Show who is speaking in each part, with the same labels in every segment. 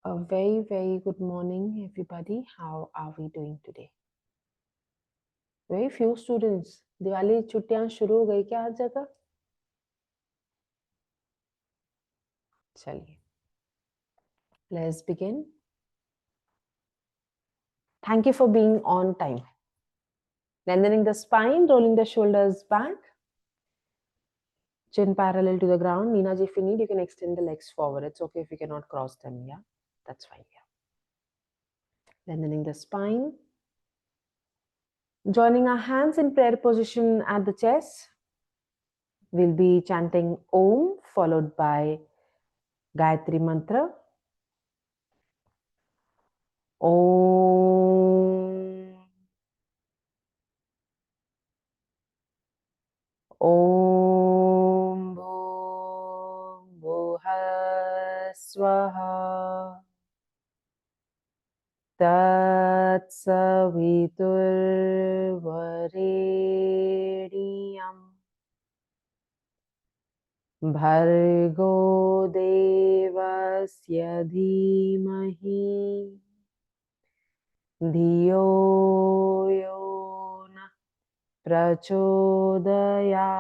Speaker 1: A very, very good morning, everybody. How are we doing today? Very few students. Diwali छुट्टियां शुरू हो गई क्या हर जगह? चलिए, let's begin. Thank you for being on time. Lengthening the spine, rolling the shoulders back, chin parallel to the ground. Nina ji, if you need, you can extend the legs forward. It's okay if you cannot cross them. Yeah, that's fine. Yeah. Lengthening the spine. Joining our hands in prayer position at the chest. We'll be chanting Om followed by Gayatri Mantra. Om. Om Bhuva Swaha Tat Savitur Varediyam Bhargo Devasya Dhimahi Dhiyo Yona Prachodaya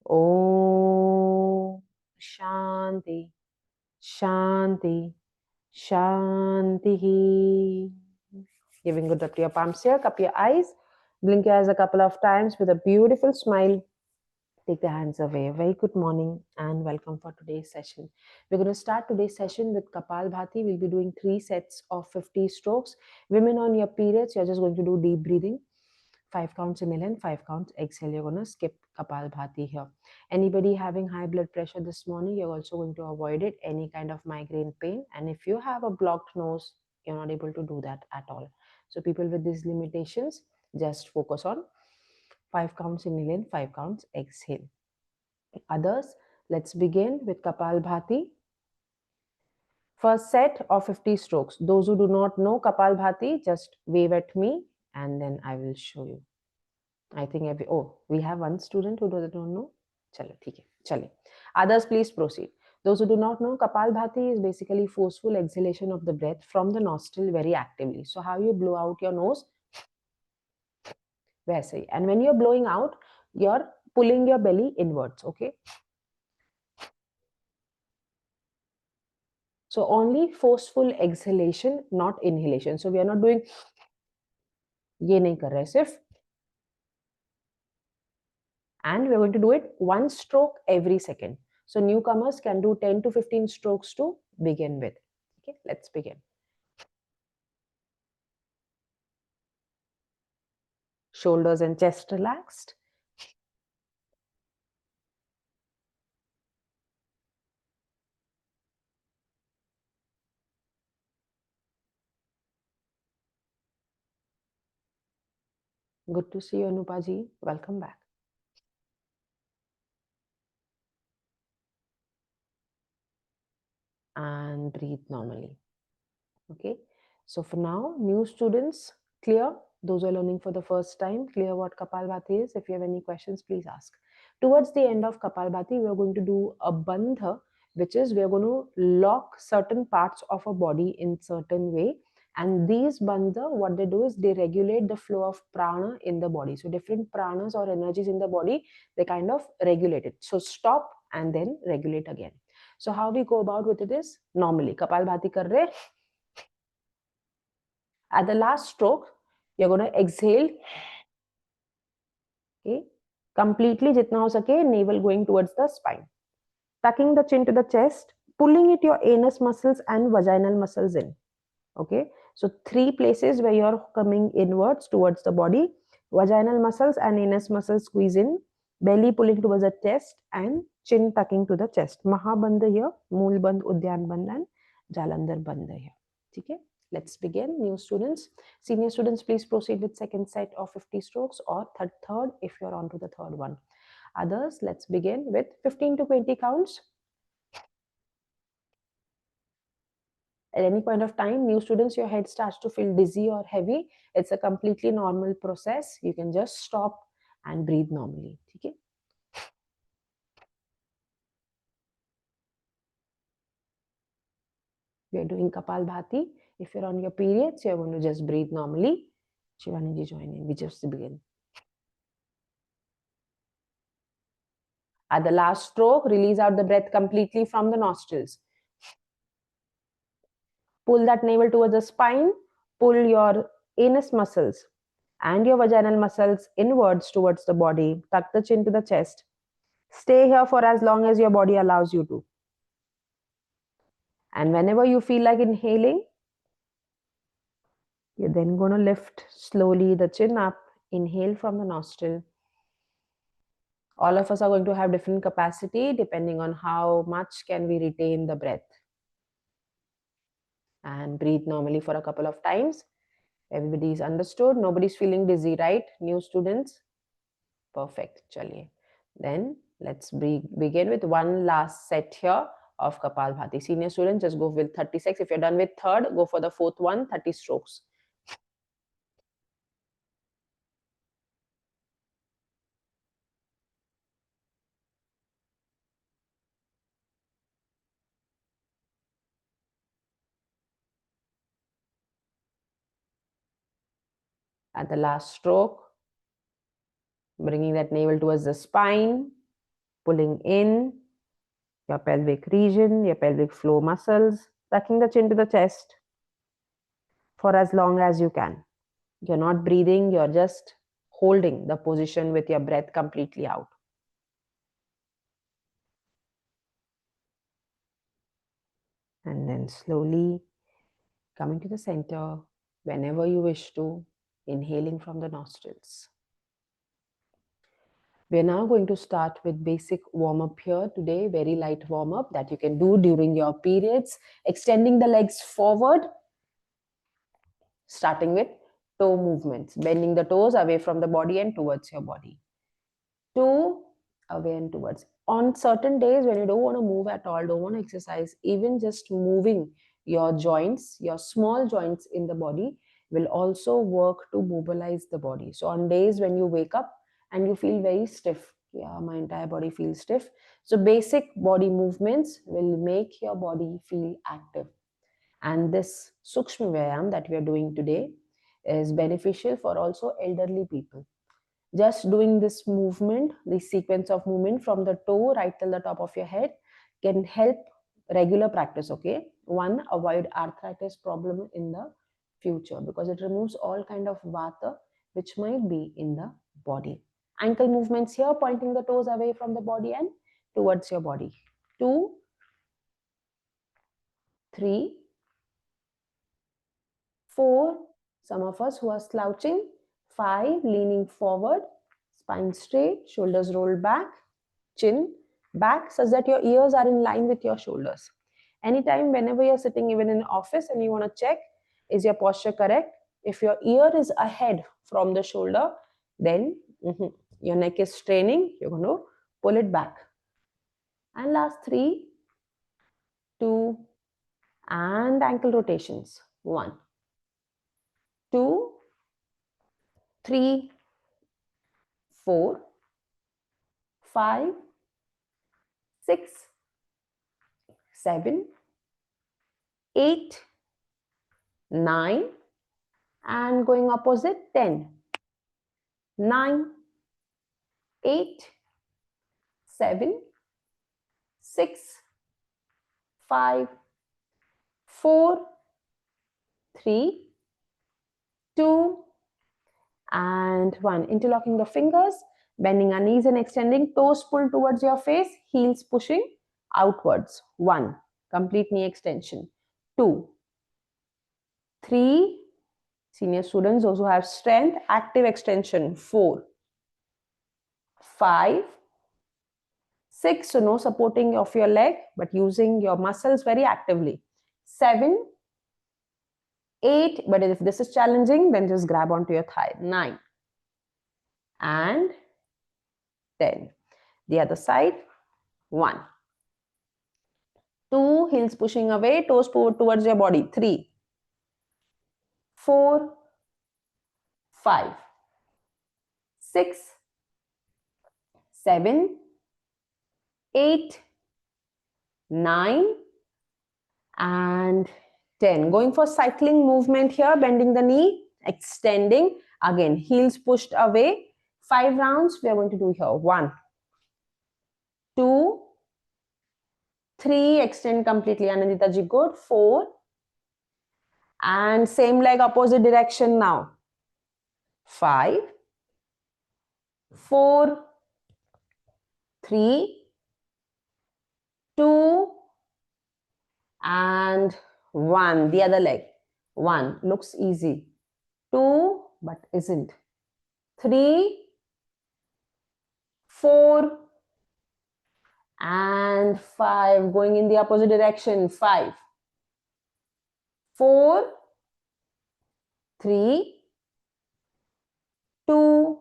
Speaker 1: Om Shanti Shanti Shanti. Giving good up to your palms here. Cup your eyes. Blink your eyes a couple of times with a beautiful smile. Take the hands away. Very good morning and welcome for today's session. We're going to start today's session with Kapalbhati. We'll be doing 3 sets of 50 strokes. Women on your periods, you're just going to do deep breathing. 5 counts inhale, 5 counts exhale. You're going to skip Kapalbhati here. Anybody having high blood pressure this morning, you're also going to avoid it. Any kind of migraine pain. And if you have a blocked nose, you're not able to do that at all. So people with these limitations, just focus on 5 counts inhale, 5 counts exhale. Others, let's begin with Kapalbhati. First set of 50 strokes. Those who do not know Kapalbhati, just wave at me and then I will show you. I think we have one student who don't know. Chalo, theek hai. Chale. Others, please proceed. Those who do not know, Kapalbhati is basically forceful exhalation of the breath from the nostril very actively. So how you blow out your nose? वैसे ही. And when you're blowing out, you're pulling your belly inwards, okay? So only forceful exhalation, not inhalation. So we are not doing ये नहीं कर रहे सिर्फ. And we're going to do it one stroke every second. So newcomers can do 10 to 15 strokes to begin with. Okay, let's begin. Shoulders and chest relaxed. Good to see you, Anupa ji. Welcome back. And breathe normally. Okay, so for now, new students, clear. Those who are learning for the first time, clear what Kapalbhati is. If you have any questions, please ask. Towards the end of Kapalbhati, we are going to do a bandha, which is we are going to lock certain parts of a body in certain way. And these bandha, what they do is they regulate the flow of prana in the body. So different pranas or energies in the body, they kind of regulate it. So stop and then regulate again. So how we go about with it is normally Kapalbhati kar rahe. At the last stroke, you're going to exhale. Okay, completely jitna ho sake, navel going towards the spine. Tucking the chin to the chest, pulling it your anus muscles and vaginal muscles in. Okay, so 3 places where you're coming inwards towards the body. Vaginal muscles and anus muscles squeeze in. Belly pulling towards the chest and chin tucking to the chest. Mahabandha here, Mool Bandh, Udyan Bandh and Jalandhar Bandha here. Okay, let's begin. New students, senior students, please proceed with second set of 50 strokes or third if you're on to the third one. Others, let's begin with 15 to 20 counts. At any point of time, new students, your head starts to feel dizzy or heavy. It's a completely normal process. You can just stop and breathe normally. Okay? We are doing Kapalbhati. If you're on your periods, you're going to just breathe normally. Shivani ji, join in. We just begin. At the last stroke, release out the breath completely from the nostrils. Pull that navel towards the spine. Pull your anus muscles and your vaginal muscles inwards towards the body. Tuck the chin to the chest. Stay here for as long as your body allows you to. And whenever you feel like inhaling, you're then going to lift slowly the chin up. Inhale from the nostril. All of us are going to have different capacity depending on how much can we retain the breath. And breathe normally for a couple of times. Everybody is understood. Nobody's feeling dizzy, right? New students? Perfect. Chaliye. Then let's begin with one last set here of Kapalbhati. Senior students, just go with 36. If you're done with third, go for the fourth one, 30 strokes. At the last stroke, bringing that navel towards the spine, pulling in your pelvic region, your pelvic floor muscles, tucking the chin to the chest for as long as you can. You're not breathing, you're just holding the position with your breath completely out. And then slowly coming to the center whenever you wish to, inhaling from the nostrils. We are now going to start with basic warm-up here today, very light warm-up that you can do during your periods, extending the legs forward, starting with toe movements, bending the toes away from the body and towards your body. Two, away and towards. On certain days when you don't want to move at all, don't want to exercise, even just moving your joints, your small joints in the body will also work to mobilize the body. So on days when you wake up and you feel very stiff, yeah, my entire body feels stiff. So basic body movements will make your body feel active. And this Sukshma Vyayam that we are doing today is beneficial for also elderly people. Just doing this movement, this sequence of movement from the toe right till the top of your head can help regular practice, okay? One, avoid arthritis problem in the future because it removes all kind of vata which might be in the body. Ankle movements here, pointing the toes away from the body and towards your body. 2, 3, 4, some of us who are slouching, 5, leaning forward, spine straight, shoulders rolled back, chin back such that your ears are in line with your shoulders. Anytime, whenever you're sitting even in office and you want to check, is your posture correct? If your ear is ahead from the shoulder, then your neck is straining, you're going to pull it back. And last 3, 2, and ankle rotations. 1, 2, 3, 4, 5, 6, 7, 8, 9, and going opposite 10, 9, 8, 7, 6, 5, 4, 3, 2, and 1. Interlocking the fingers, bending our knees and extending, toes pulled towards your face, heels pushing outwards. 1, complete knee extension. 2, 3, senior students, those who have strength, active extension. 4, 5, 6, so no supporting of your leg, but using your muscles very actively. 7, 8, but if this is challenging, then just grab onto your thigh. 9, and 10. The other side. 1, 2, heels pushing away, toes pulled towards your body. 3, 4, 5, 6, 7, 8, 9, and 10. Going for cycling movement here, bending the knee, extending. Again, heels pushed away. 5 rounds we are going to do here. 1, 2, 3, extend completely. Anandita ji, good. 4. And same leg, opposite direction now. 5, 4, 3, 2, and 1. The other leg. 1 looks easy. 2, but isn't. 3, 4, and 5. Going in the opposite direction. 5, 4, 3, 2,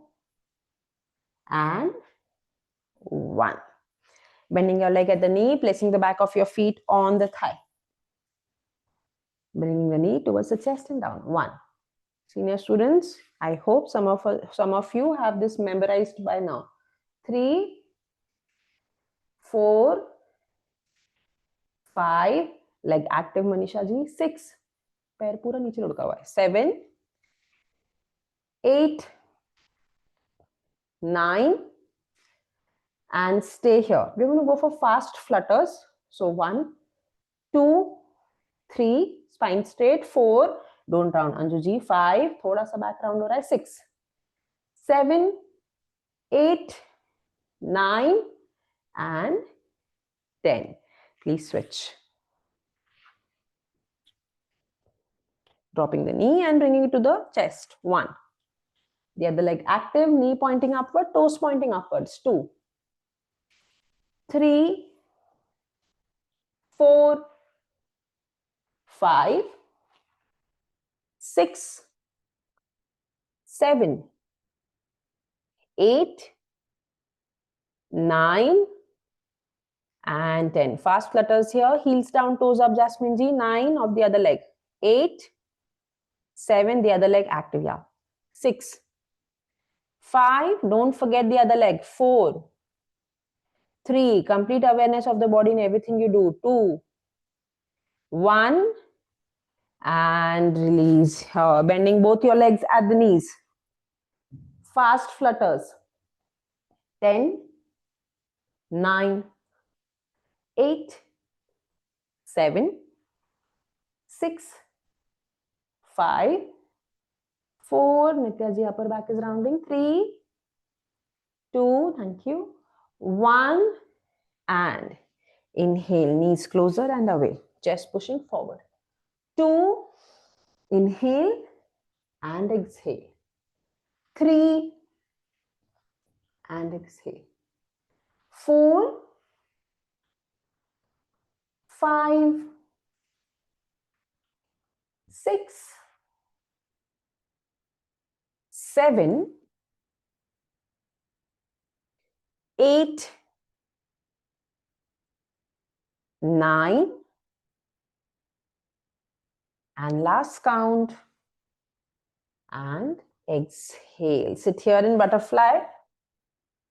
Speaker 1: and 1. Bending your leg at the knee, placing the back of your feet on the thigh. Bringing the knee towards the chest and down. 1. Senior students, I hope some of you have this memorized by now. 3, 4, 5, leg active Manisha ji. 6, पैर पूरा नीचे लुढ़का हुआ है. 7, 8, 9, and stay here. We're going to go for fast flutters. So 1, 2, 3, spine straight. 4, don't round Anju ji. 5, thoda sa back round ho raha hai. 6, 7, 8, 9, and 10. Please switch. Dropping the knee and bringing it to the chest. 1. The other leg active, knee pointing upward, toes pointing upwards. 2, 3, 4, 5, 6, 7, 8, 9, and 10. Fast flutters here. Heels down, toes up, Jasmine ji. 9 of the other leg. 8, 7, the other leg active. Yeah. 6, 5, don't forget the other leg. 4, 3, complete awareness of the body in everything you do. 2, 1, and release. Bending both your legs at the knees. Fast flutters. 10, 9, 8, 7, 6, 5, 4, Nitya ji, upper back is rounding. 3, 2, thank you. 1, and inhale, knees closer and away. Chest pushing forward. 2, inhale and exhale. 3, and exhale. 4, 5, 6, 7, 8, 9, and last count, and exhale. Sit here in butterfly.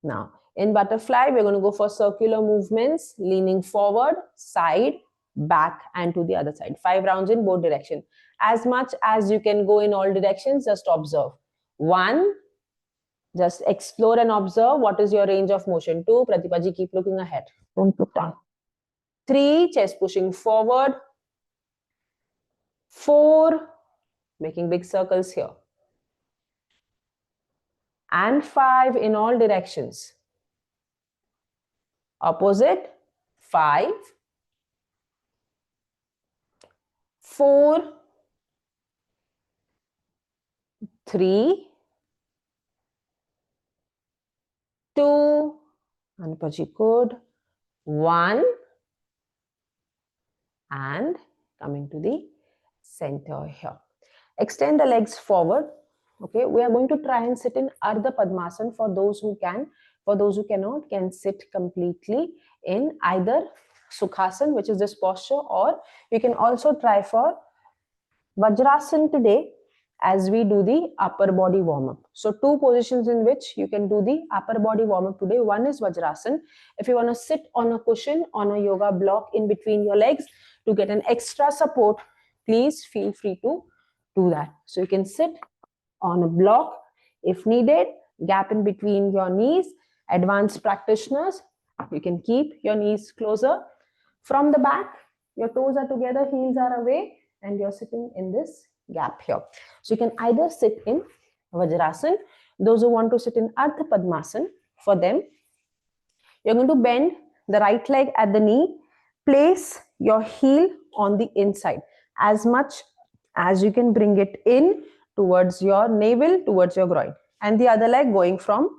Speaker 1: Now, in butterfly, we're going to go for circular movements, leaning forward, side, back, and to the other side. 5 rounds in both directions. As much as you can go in all directions, just observe. 1, just explore and observe what is your range of motion. 2, Pratibha ji, keep looking ahead. Don't look down. 3, chest pushing forward. 4, making big circles here. And 5 in all directions. Opposite. 5, 4, 3, 2, Anupaji, good. 1, and coming to the center here. Extend the legs forward. Okay, we are going to try and sit in Ardha Padmasana. For those who can, for those who cannot, can sit completely in either Sukhasana, which is this posture, or you can also try for Vajrasana today. as we do the upper body warm-up. So 2 positions in which you can do the upper body warm-up today. One is Vajrasan. If you want to sit on a cushion, on a yoga block in between your legs to get an extra support, please feel free to do that. So you can sit on a block if needed, gap in between your knees. Advanced practitioners, you can keep your knees closer from the back. Your toes are together, heels are away, and you're sitting in this gap here. So you can either sit in Vajrasan. Those who want to sit in Ardha Padmasan, for them, you're going to bend the right leg at the knee, place your heel on the inside as much as you can, bring it in towards your navel, towards your groin, and the other leg going from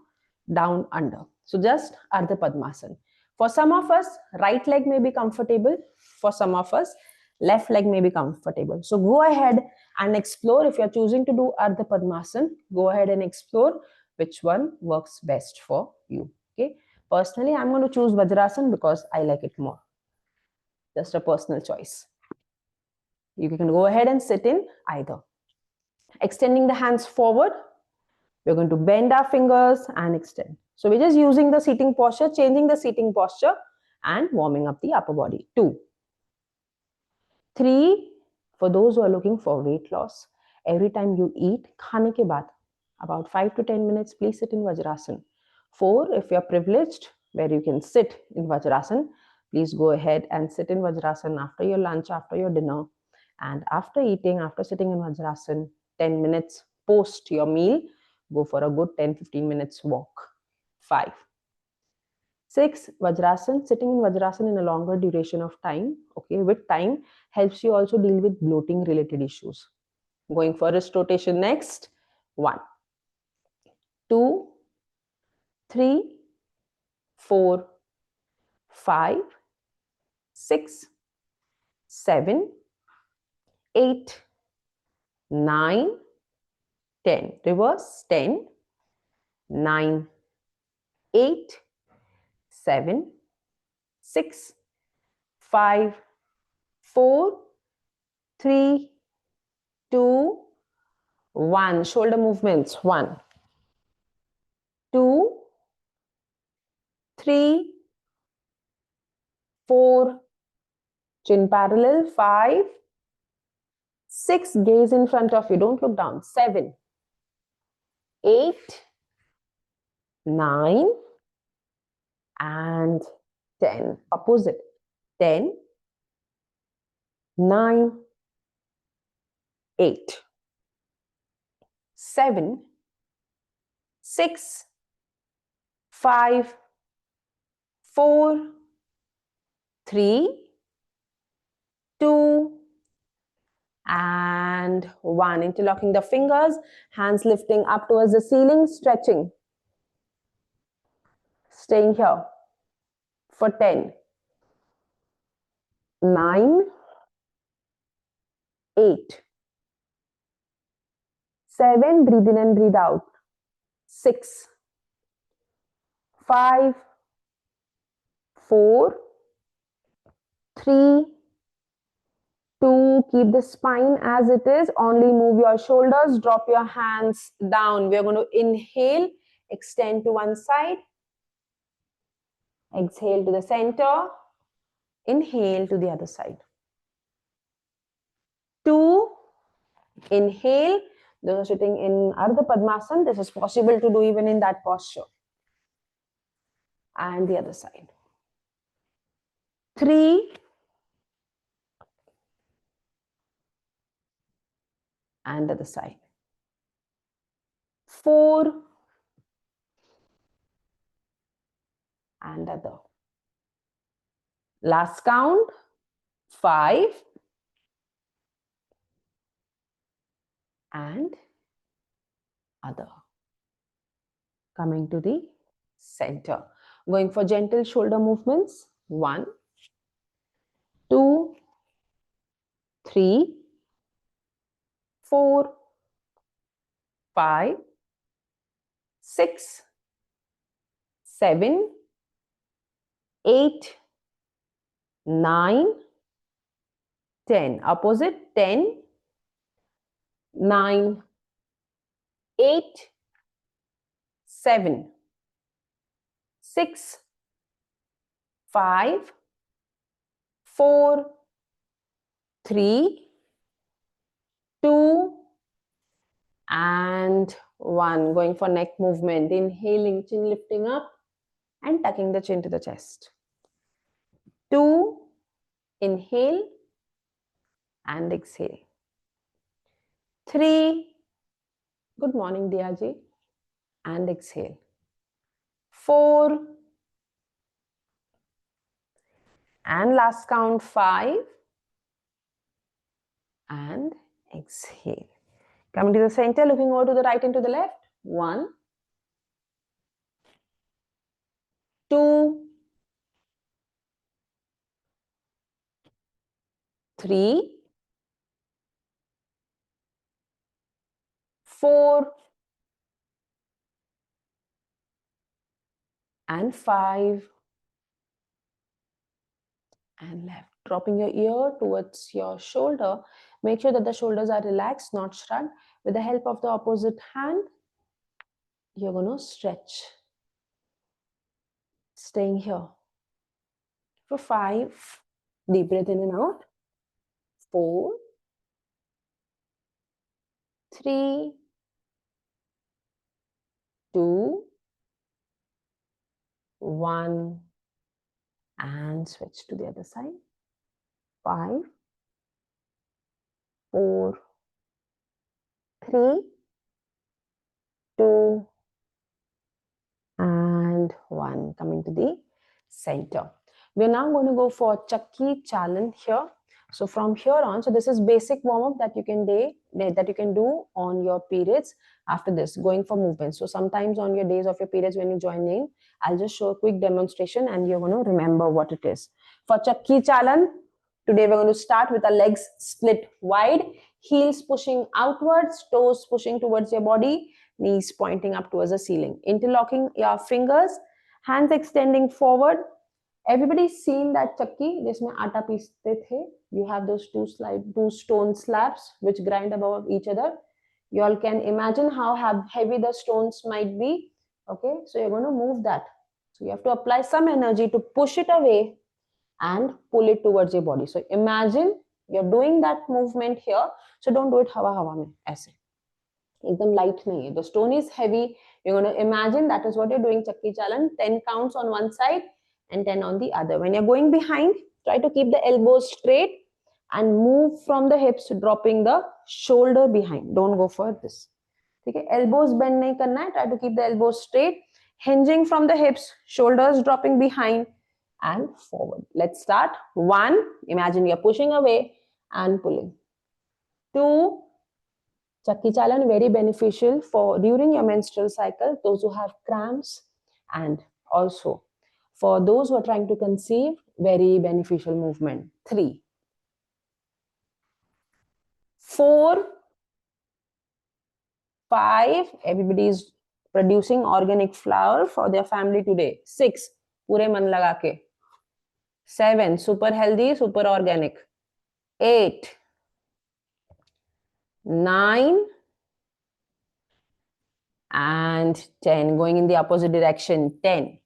Speaker 1: down under. So just Ardha Padmasan. For some of us, right leg may be comfortable. For some of us, left leg may be comfortable. So go ahead and explore. If you're choosing to do Ardha Padmasan, go ahead and explore which one works best for you. Okay. Personally, I'm going to choose Vajrasan because I like it more. Just a personal choice. You can go ahead and sit in either. Extending the hands forward, we're going to bend our fingers and extend. So we're just using the seating posture, changing the seating posture and warming up the upper body. 2. 3, for those who are looking for weight loss, every time you eat, khane ke baad, about 5 to 10 minutes, please sit in Vajrasan. 4, if you're privileged, where you can sit in Vajrasan, please go ahead and sit in Vajrasan after your lunch, after your dinner. And after eating, after sitting in Vajrasan, 10 minutes post your meal, go for a good 10-15 minutes walk. 5. 6, Vajrasan, sitting in Vajrasan in a longer duration of time, okay, with time, helps you also deal with bloating related issues. Going for wrist rotation next. 1, 2, 3, 4, 5, 6, 7, 8, 9, 10. Reverse. 10, 9, 8, 7, 6, 5, 4, 3, 2, 1. Shoulder movements. 1, 2, 3, 4, chin parallel. 5, 6, gaze in front of you, don't look down. 7, 8, 9, and 10. Opposite. 10, 9, 8, 7, 6, 5, 4, 3, 2, and 1. Interlocking the fingers, hands lifting up towards the ceiling, stretching. Staying here for 10, 9, 8, 7, breathe in and breathe out. 6, 5, 4, 3, 2, keep the spine as it is, only move your shoulders, drop your hands down. We are going to inhale, extend to one side, exhale to the center, inhale to the other side. 2, inhale. Those are sitting in Ardha Padmasan. This is possible to do even in that posture. And the other side. 3, and the other side. 4, and other. Last count. 5, and other. Coming to the center. Going for gentle shoulder movements. 1, 2, 3, 4, 5, 6, 7, 8, 9, 10. Opposite. 10, 9, 8, 7, 6, 5, 4, 3, 2, and 1. Going for neck movement. Inhaling, chin lifting up and tucking the chin to the chest. 2, inhale and exhale. 3, good morning, Diyaji, and exhale. 4, and last count, 5, and exhale. Coming to the center, looking over to the right and to the left. 1, 2, 3, 4, and 5, and left. Dropping your ear towards your shoulder. Make sure that the shoulders are relaxed, not shrugged. With the help of the opposite hand, you're going to stretch. Staying here for 5. Deep breath in and out. 4, 3, 2, 1, and switch to the other side. 5, 4, 3, 2, and 1. Coming to the center. We're now going to go for Chakki Chalan here. So from here on, so this is basic warm-up that you can do on your periods. After this, going for movement. So sometimes on your days of your periods when you join in, I'll just show a quick demonstration and you're going to remember what it is. For Chakki Chalan, today we're going to start with our legs split wide, heels pushing outwards, toes pushing towards your body, knees pointing up towards the ceiling. Interlocking your fingers, hands extending forward. Everybody's seen that chakki जिसमें आटा पीसते थे. You have those two stone slabs which grind above each other. You all can imagine how heavy the stones might be. Okay, so you're going to move that. So you have to apply some energy to push it away and pull it towards your body. So imagine you're doing that movement here. So don't do it hawa mein ऐसे. एकदम light नहीं है. The stone is heavy. You're going to imagine that is what you're doing Chakki Chalan. 10 counts on one side and 10 on the other. When you're going behind, try to keep the elbows straight and move from the hips, dropping the shoulder behind. Don't go for this. Okay, elbows bend nahi karna hai. Try to keep the elbows straight, hinging from the hips, shoulders dropping behind and forward. Let's start. 1, imagine you're pushing away and pulling. 2, Chakki Chalan, very beneficial for during your menstrual cycle, those who have cramps, and also for those who are trying to conceive, very beneficial movement. 3, 4, 5, everybody is producing organic flour for their family today. 6, पूरे मन लगा के. 7, super healthy, super organic. 8, 9, and 10. Going in the opposite direction. 10.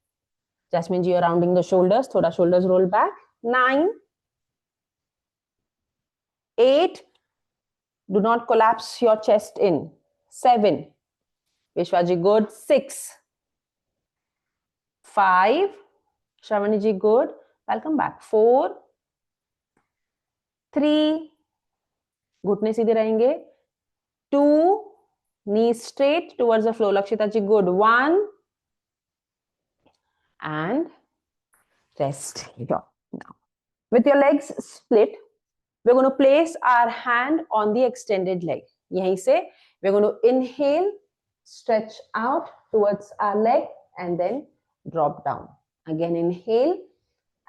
Speaker 1: Just means you're rounding the shoulders. Thoda shoulders roll back. 9, 8. Do not collapse your chest in. 7. Vishwaji, good. 6, 5. Shravani good. Welcome back. 4, 3. घुटने सीधे रहेंगे. 2. Knees straight towards the floor. Lakshita ji, good. 1. And rest here. Now, with your legs split, we're going to place our hand on the extended leg. Yahin se, we're going to inhale, stretch out towards our leg, and then drop down. Again, inhale,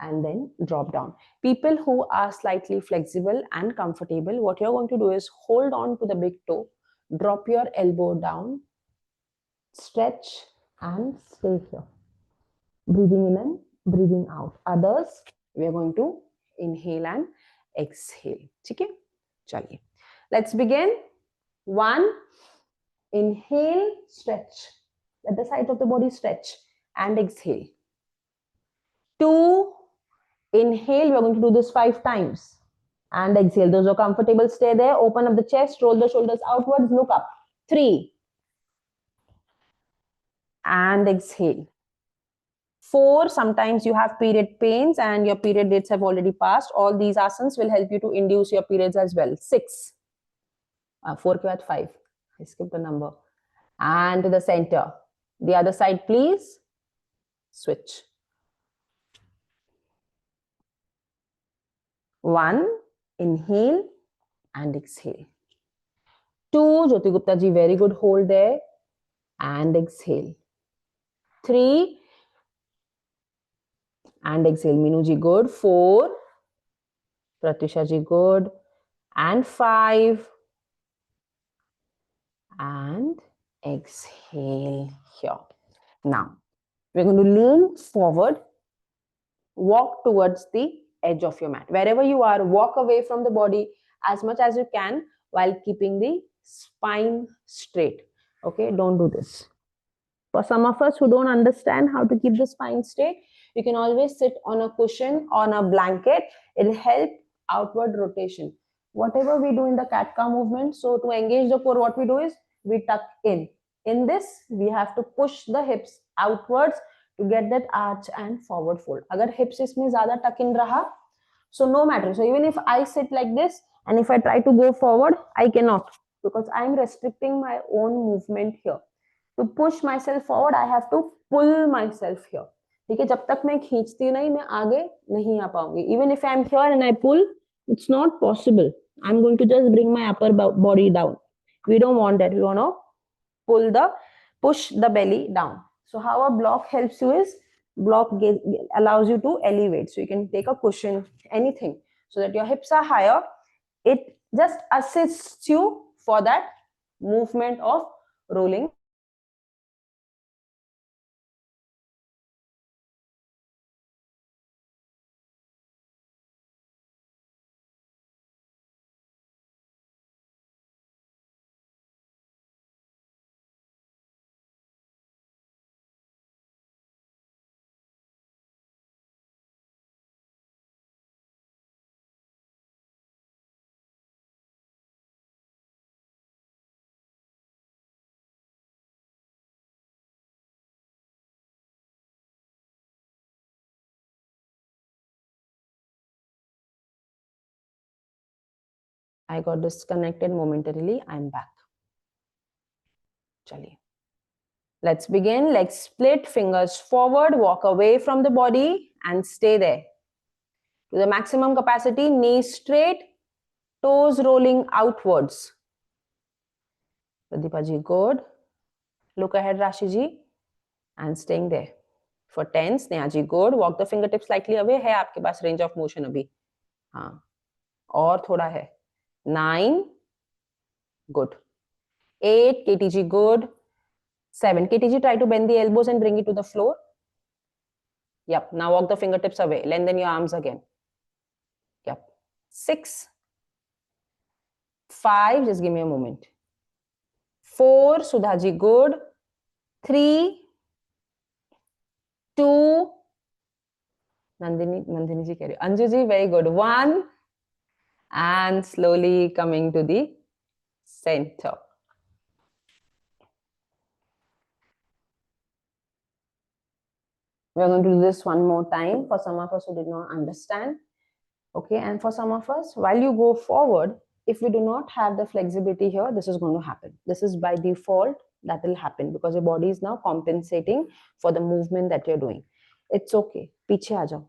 Speaker 1: and then drop down. People who are slightly flexible and comfortable, what you're going to do is hold on to the big toe, drop your elbow down, stretch, and stay here. Breathing in and breathing out. Others, we are going to inhale and exhale. Okay? Chaliye. Let's begin. 1, Inhale, stretch. Let the sides of the body stretch and exhale. 2, inhale. We're going to do this 5 times and exhale. Those who are comfortable, stay there. Open up the chest, roll the shoulders outwards, look up. 3, and exhale. 4, sometimes you have period pains and your period dates have already passed. All these asanas will help you to induce your periods as well. 6, 4 ke baad 5. I skipped the number. And to the center. The other side, please. Switch. 1, inhale and exhale. 2, Jyoti Gupta ji, very good, hold there and exhale. 3, and exhale, Minu ji, good. 4, Pratusha ji, good. And 5, and exhale here. Now, we're going to lean forward, walk towards the edge of your mat. Wherever you are, walk away from the body as much as you can while keeping the spine straight. Okay, don't do this. For some of us who don't understand how to keep the spine straight, you can always sit on a cushion, on a blanket. It'll help outward rotation. Whatever we do in the cat-cow movement, so to engage the core, what we do is we tuck in. In this, we have to push the hips outwards to get that arch and forward fold. Agar hips isme zyada tuck in raha, so no matter. So even if I sit like this and if I try to go forward, I cannot because I'm restricting my own movement here. To push myself forward, I have to pull myself here. ठीक है, जब तक मैं खींचती नहीं, मैं आगे नहीं आ पाऊंगी. Even if I'm here and I pull, it's not possible. I'm going to just bring my upper body down. We don't want that. We want to push the belly down. So how a block helps you is, block allows you to elevate. So you can take a cushion, anything, so that your hips are higher. It just assists you for that movement of rolling. I got disconnected momentarily. I'm back. Chaliye. Let's begin. Legs split, fingers forward, walk away from the body and stay there. To the maximum capacity, knees straight, toes rolling outwards. Pradeepa ji, good. Look ahead, Rashi ji, and staying there. For 10, Sneha ji, good. Walk the fingertips slightly away. है आपके पास range of motion अभी. हाँ. और थोड़ा है. 9, good. 8, KTG, good. 7, KTG, try to bend the elbows and bring it to the floor. Yep, now walk the fingertips away. Lengthen your arms again. Yep. 6, 5, just give me a moment. 4, Sudhaji, good. 3, 2, Nandini ji, carry. Anju ji, very good. 1, and slowly coming to the center. We're going to do this one more time for some of us who did not understand. Okay, and for some of us, while you go forward, if we do not have the flexibility here, this is going to happen. This is by default, that will happen because your body is now compensating for the movement that you're doing. It's okay. Piche aa jao.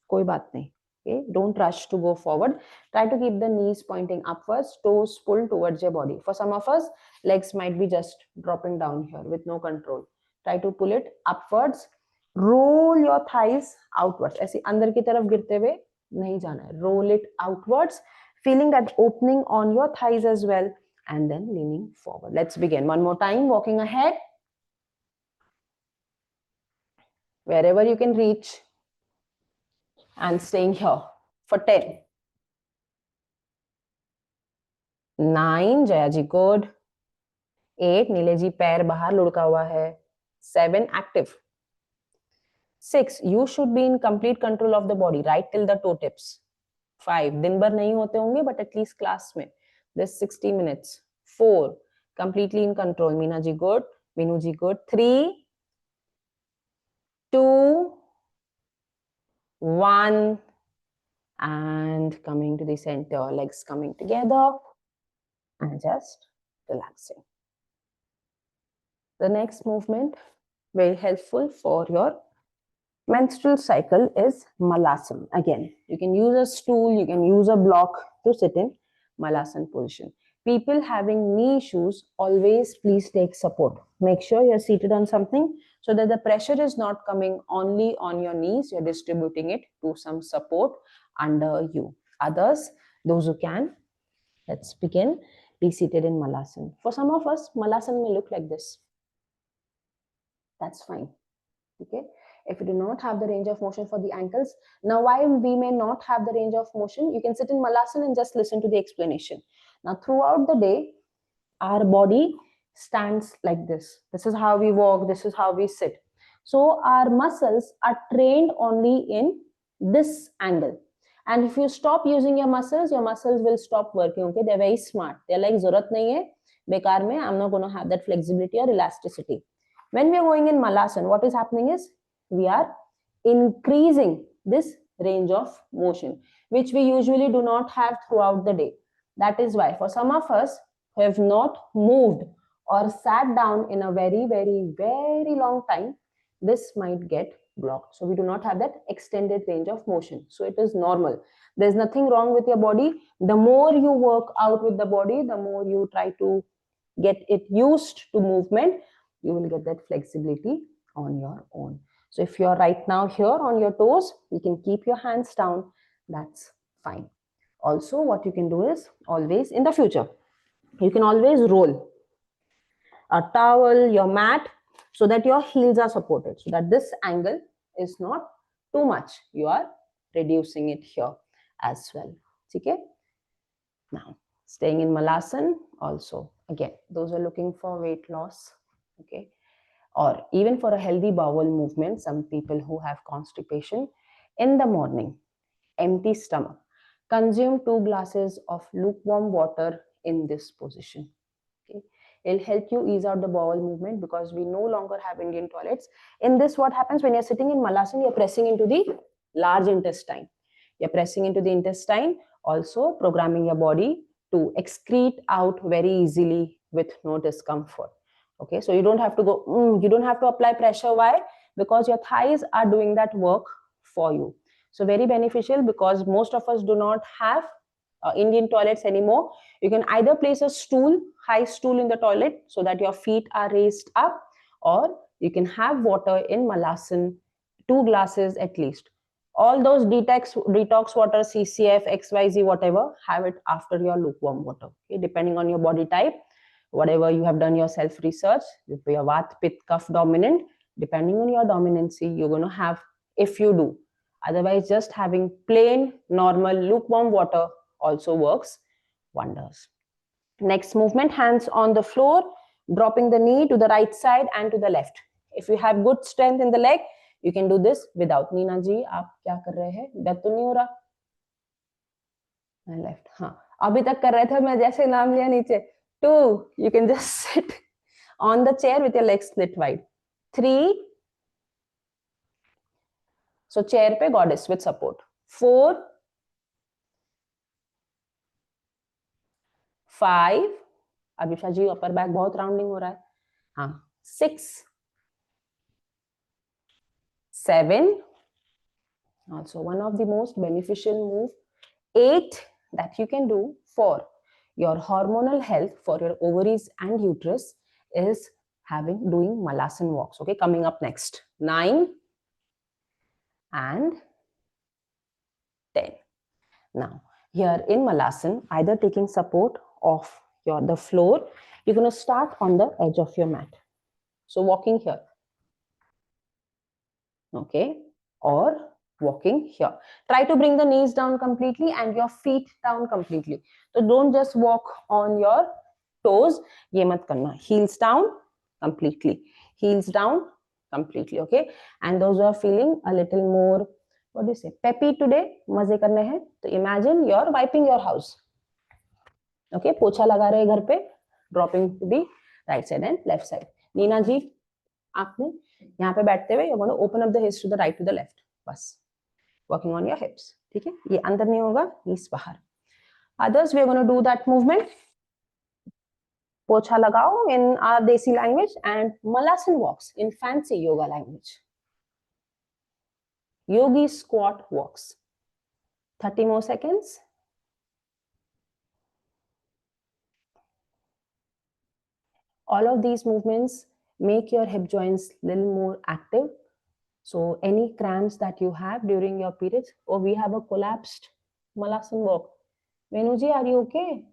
Speaker 1: Koi baat nahi. Okay, don't rush to go forward. Try to keep the knees pointing upwards, toes pulled towards your body. For some of us, legs might be just dropping down here with no control. Try to pull it upwards. Roll your thighs outwards. ऐसे अंदर की तरफ गिरते हुए नहीं जाना है. Roll it outwards, feeling that opening on your thighs as well, and then leaning forward. Let's begin. One more time, walking ahead. Wherever you can reach. And staying here for 10. 9, Jayaji, good. 8, नीले जी पैर बाहर लुढ़का हुआ है. 7, active. 6, you should be in complete control of the body, right till the toe tips. 5, दिन भर नहीं होते होंगे but at least class में. This 60 minutes. 4, completely in control. Meena ji good. Minu ji good. 3, 2, 1, and coming to the center, legs coming together and just relaxing. The next movement, very helpful for your menstrual cycle, is malasana. Again, you can use a stool, you can use a block to sit in malasana position. People having knee issues, always please take support. Make sure you're seated on something so that the pressure is not coming only on your knees, you're distributing it to some support under you. Others, those who can, let's begin. Be seated in malasana. For some of us, malasana may look like this. That's fine. Okay. If you do not have the range of motion for the ankles, now why we may not have the range of motion, you can sit in malasana and just listen to the explanation. Now throughout the day, our body stands like this. This is how we walk, this is how we sit. So our muscles are trained only in this angle. And if you stop using your muscles will stop working. Okay, they're very smart. They're like, zarat nahi hai, bekar mein, I'm not going to have that flexibility or elasticity. When we are going in malasana, what is happening is we are increasing this range of motion, which we usually do not have throughout the day. That is why for some of us who have not moved or sat down in a very, very, very long time, this might get blocked. So we do not have that extended range of motion. So it is normal. There's nothing wrong with your body. The more you work out with the body, the more you try to get it used to movement, you will get that flexibility on your own. So if you're right now here on your toes, you can keep your hands down. That's fine. Also, what you can do is always in the future, you can always roll a towel, your mat, so that your heels are supported, so that this angle is not too much. You are reducing it here as well. Okay? Now, staying in malasana also. Again, those are looking for weight loss. Okay? Or even for a healthy bowel movement, some people who have constipation, in the morning, empty stomach, consume 2 glasses of lukewarm water in this position. Okay, it'll help you ease out the bowel movement because we no longer have Indian toilets. In this, what happens when you're sitting in malasana, you're pressing into the large intestine. You're pressing into the intestine, also programming your body to excrete out very easily with no discomfort. Okay, so you don't have to go, you don't have to apply pressure. Why? Because your thighs are doing that work for you. So very beneficial because most of us do not have Indian toilets anymore. You can either place a stool, high stool in the toilet so that your feet are raised up, or you can have water in malasana, 2 glasses at least. All those detox water, CCF, XYZ, whatever, have it after your lukewarm water. Okay, depending on your body type, whatever you have done your self research, if you're Vat, Pitta, Kapha dominant, depending on your dominancy, you're going to have, if you do. Otherwise, just having plain, normal, lukewarm water also works wonders. Next movement, hands on the floor, dropping the knee to the right side and to the left. If you have good strength in the leg, you can do this without. Neena ji, aap kya kar rahe hain? Dard to nahi ho raha? Left. हाँ, अभी तक कर रहे थे, मैं जैसे नाम लिया नीचे. 2, you can just sit on the chair with your legs split wide. 3, so chair पे goddess with support. 4, 5, Abhisha ji upper back बहुत राउंडिंग हो रहा है. हाँ, 6, 7, also one of the most beneficial move. 8, that you can do for your hormonal health, for your ovaries and uterus, is doing malasana walks. Okay, coming up next. 9 and 10. Now, here in malasana, either taking support of the floor, you're going to start on the edge of your mat. So walking here. Okay, or walking here. Try to bring the knees down completely and your feet down completely. So don't just walk on your toes, ye mat karna. Heels down completely. Heels down completely. Okay. And those who are feeling a little more, what do you say, peppy today, maze karne hai. So imagine you're wiping your house. Okay. पोछा लगा रहे घर पे, dropping to the right side and left side. Neena जी, आपने यहाँ पे बैठते हुए you're going to open up the hips to the right to the left. बस. Working on your hips. ठीक है. ये अंदर नहीं होगा, knees बाहर. Others, we are going to do that movement. Pocha lagao in our desi language and Malasan walks in fancy yoga language. Yogi squat walks. 30 more seconds. All of these movements make your hip joints a little more active. So any cramps that you have during your periods, or we have a collapsed Malasan walk. Venuji, are you okay?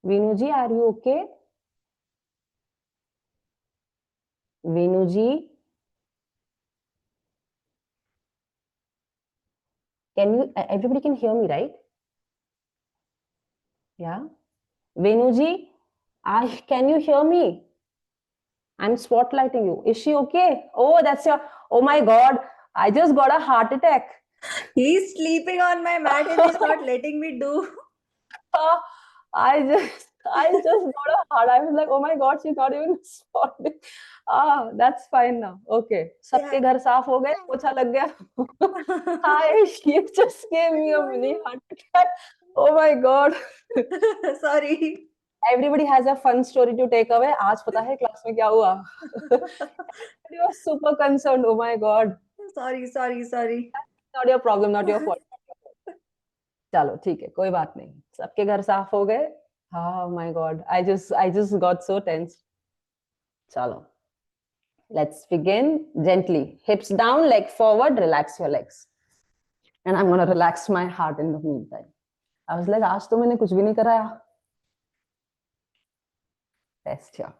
Speaker 1: Venuji, are you okay? Venuji, can you? Everybody can hear me, right? Yeah. Venuji, can you hear me? I'm spotlighting you. Is she okay? Oh, that's your. Oh my God! I just got a heart attack.
Speaker 2: He's sleeping on my mat and he's not letting me do.
Speaker 1: I just got a heart. I was like, oh my God, she's not even responding. That's fine now. Okay. सबके घर साफ हो गए, पोछा लग गया. Hi, she just gave me a mini heart attack. Oh my God.
Speaker 2: Sorry.
Speaker 1: Everybody has a fun story to take away. आज पता है क्लास में क्या हुआ? Everybody was super concerned. Oh my God.
Speaker 2: Sorry.
Speaker 1: Not your problem, not your fault. चलो ठीक है, कोई बात नहीं. सबके घर साफ हो गए. Oh my God. I just got so tense. चलो. Let's begin gently. Hips down, leg forward, relax your legs. And I'm going to relax my heart in the meantime. I was like, आज तो मैंने कुछ भी नहीं कराया. Rest here.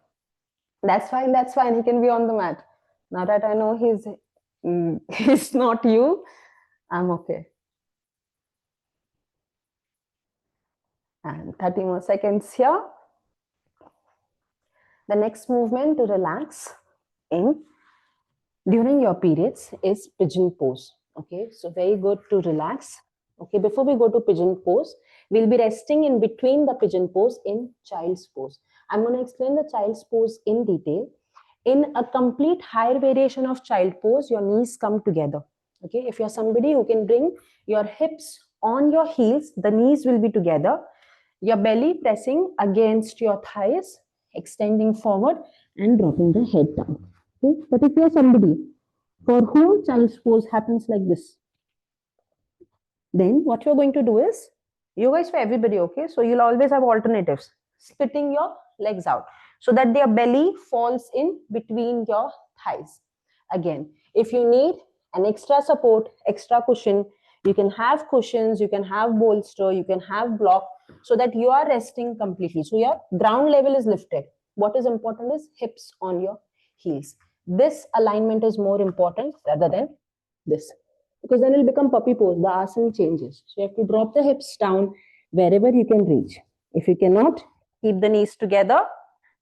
Speaker 1: That's fine. He can be on the mat. Now that I know he's not you, I'm okay. And 30 more seconds here. The next movement to relax in during your periods is pigeon pose. Okay, so very good to relax. Okay, before we go to pigeon pose, we'll be resting in between the pigeon pose in child's pose. I'm going to explain the child's pose in detail. In a complete higher variation of child pose, your knees come together. Okay, if you're somebody who can bring your hips on your heels, the knees will be together, your belly pressing against your thighs, extending forward and dropping the head down. Okay, but if you're somebody for whom child's pose happens like this, then what you're going to do is, yoga is for everybody, okay? So you'll always have alternatives. Splitting your legs out so that their belly falls in between your thighs. Again, if you need an extra support, extra cushion, you can have cushions, you can have bolster, you can have block so that you are resting completely. So your ground level is lifted. What is important is hips on your heels. This alignment is more important rather than this, because then it'll become puppy pose. The asana changes. So you have to drop the hips down wherever you can reach. If you cannot, keep the knees together,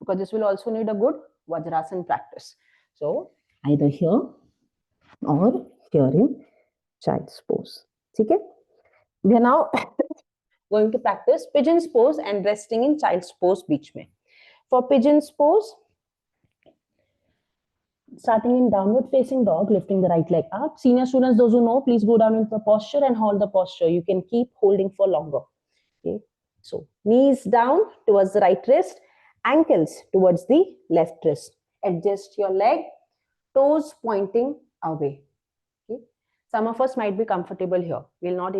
Speaker 1: because this will also need a good Vajrasana practice. So either here or here in child's pose. Okay? We are now going to practice pigeon's pose and resting in child's pose beach mein. For pigeon's pose, starting in downward facing dog, lifting the right leg up. Senior students, those who know, please go down into the posture and hold the posture. You can keep holding for longer. Okay. So knees down towards the right wrist, ankles towards the left wrist. Adjust your leg, toes pointing away. Okay. Some of us might be comfortable here. We will not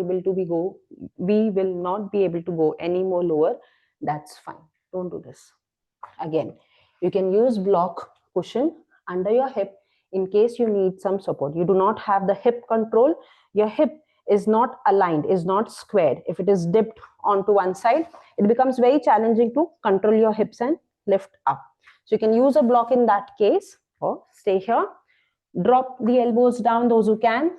Speaker 1: be able to go any more lower. That's fine. Don't do this. Again, you can use block cushion under your hip in case you need some support. You do not have the hip control. Your hip is not aligned, is not squared. If it is dipped onto one side, it becomes very challenging to control your hips and lift up. So you can use a block in that case, or stay here. Drop the elbows down, those who can.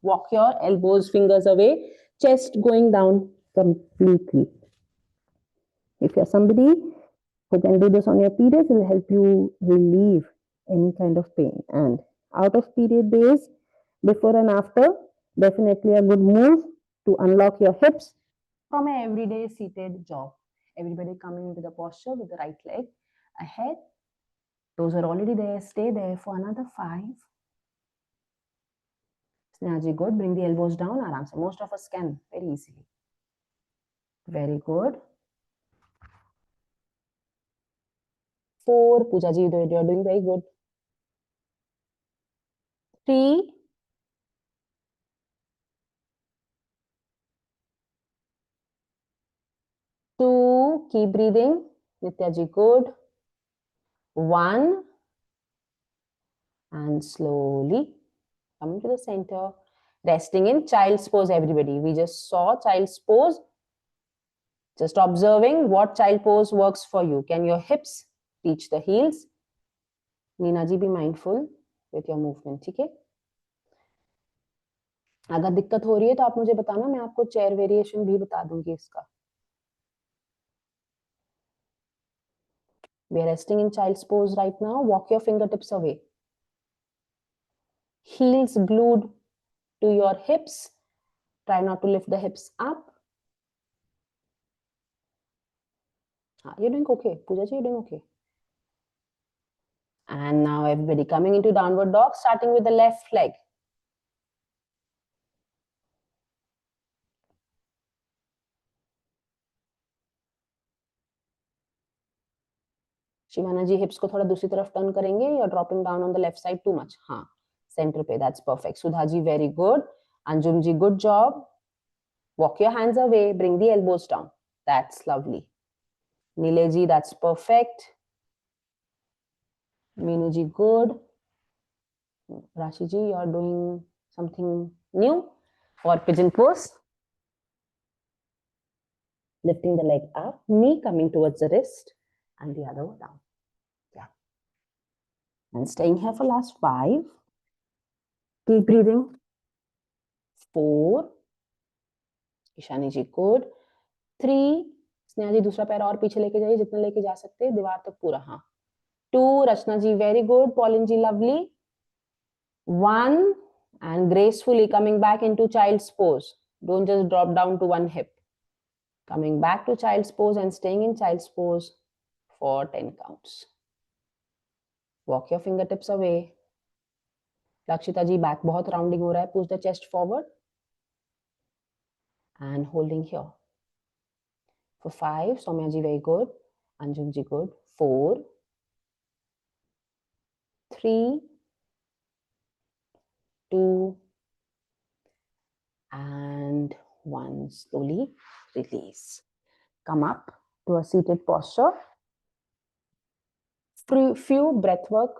Speaker 1: Walk your elbows, fingers away. Chest going down
Speaker 3: completely. If you're somebody who can do this on your periods, it will help you relieve any kind of pain. And out of period days, before and after, definitely a good move to unlock your hips from an everyday seated job. Everybody coming into the posture with the right leg ahead. Those are already there, stay there for another 5. Snehaji, good. Bring the elbows down. Aram se. Most of us can very easily. Very good. 4. Pooja ji, you're doing very good. 3. 2. Keep breathing. Nitya ji, good. 1. And slowly coming to the center. Resting in child's pose, everybody. We just saw child's pose. Just observing what child pose works for you. Can your hips reach the heels? Neena ji, be mindful with your movement, ठीक है? अगर दिक्कत हो रही है तो आप मुझे बताना, मैं आपको चेयर वेरिएशन भी बता दूंगी इसका. We are resting in child's pose right now. Walk your fingertips away. Heels glued to your hips. Try not to lift the hips up. You're doing okay. Pooja ji, you're doing okay. And now everybody coming into downward dog, starting with the left leg. Sivana जी हिप्स को थोड़ा दूसरी तरफ turn करेंगे. You're dropping down on the left side too much. हाँ, center पे. That's perfect. Sudha ji, very good. Anjum ji, good job. Walk your hands away. Bring the elbows down. That's lovely. Nile ji, that's perfect. Meenu ji, good. Rashi ji, you're doing something new for pigeon pose. Lifting the leg up, knee coming towards the wrist, and the other one down. Yeah. And staying here for last 5. Keep breathing. 4. Ishani ji, good. 3. Sneha जी, दूसरा पैर और पीछे लेके जाइए, जितना लेके जा सकते हैं, दीवार तक पूरा. हाँ. 2. रचना जी, very good. Pauline ji, lovely. 1. And gracefully coming back into child's pose. Don't just drop down to one hip. Coming back to child's pose and staying in child's pose for 10 counts. Walk your fingertips away. Lakshita ji, back बहुत rounding हो रहा है. Push the chest forward. And holding here. For 5, Soumya ji, very good. Anjum ji, good. 4. 3. 2. And 1. Slowly release. Come up to a seated posture. Few breath work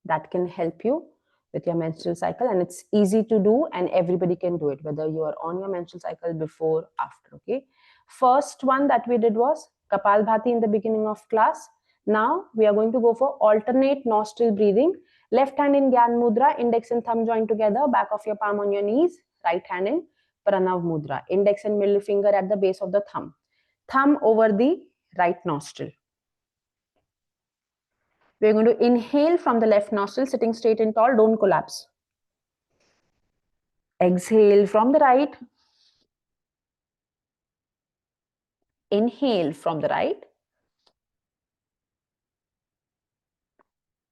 Speaker 3: that can help you with your menstrual cycle, and it's easy to do and everybody can do it, whether you are on your menstrual cycle before, after. Okay. First one that we did was Kapalbhati in the beginning of class. Now we are going to go for alternate nostril breathing. Left hand in Gyan Mudra, index and thumb joined together, back of your palm on your knees. Right hand in Pranav Mudra, index and middle finger at the base of the thumb. Thumb over the right nostril. We're going to inhale from the left nostril, sitting straight and tall, don't collapse. Exhale from the right. Inhale from the right.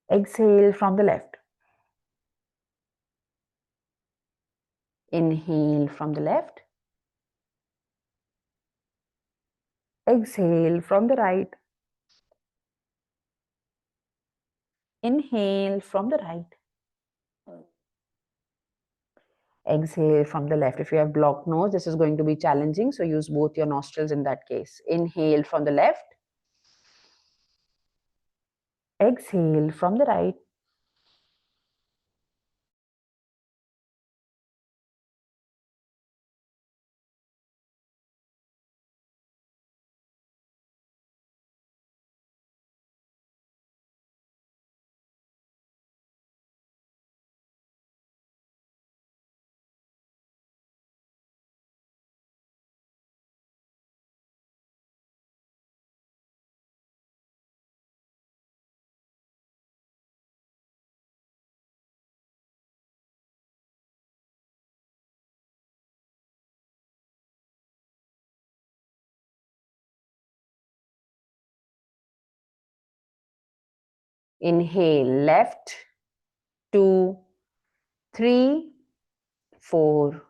Speaker 3: Exhale from the left. Inhale from the left. Exhale from the right. Inhale from the right. Exhale from the left. If you have blocked nose, this is going to be challenging, so use both your nostrils in that case. Inhale from the left. Exhale from the right.
Speaker 1: Inhale left, 2, 3, 4,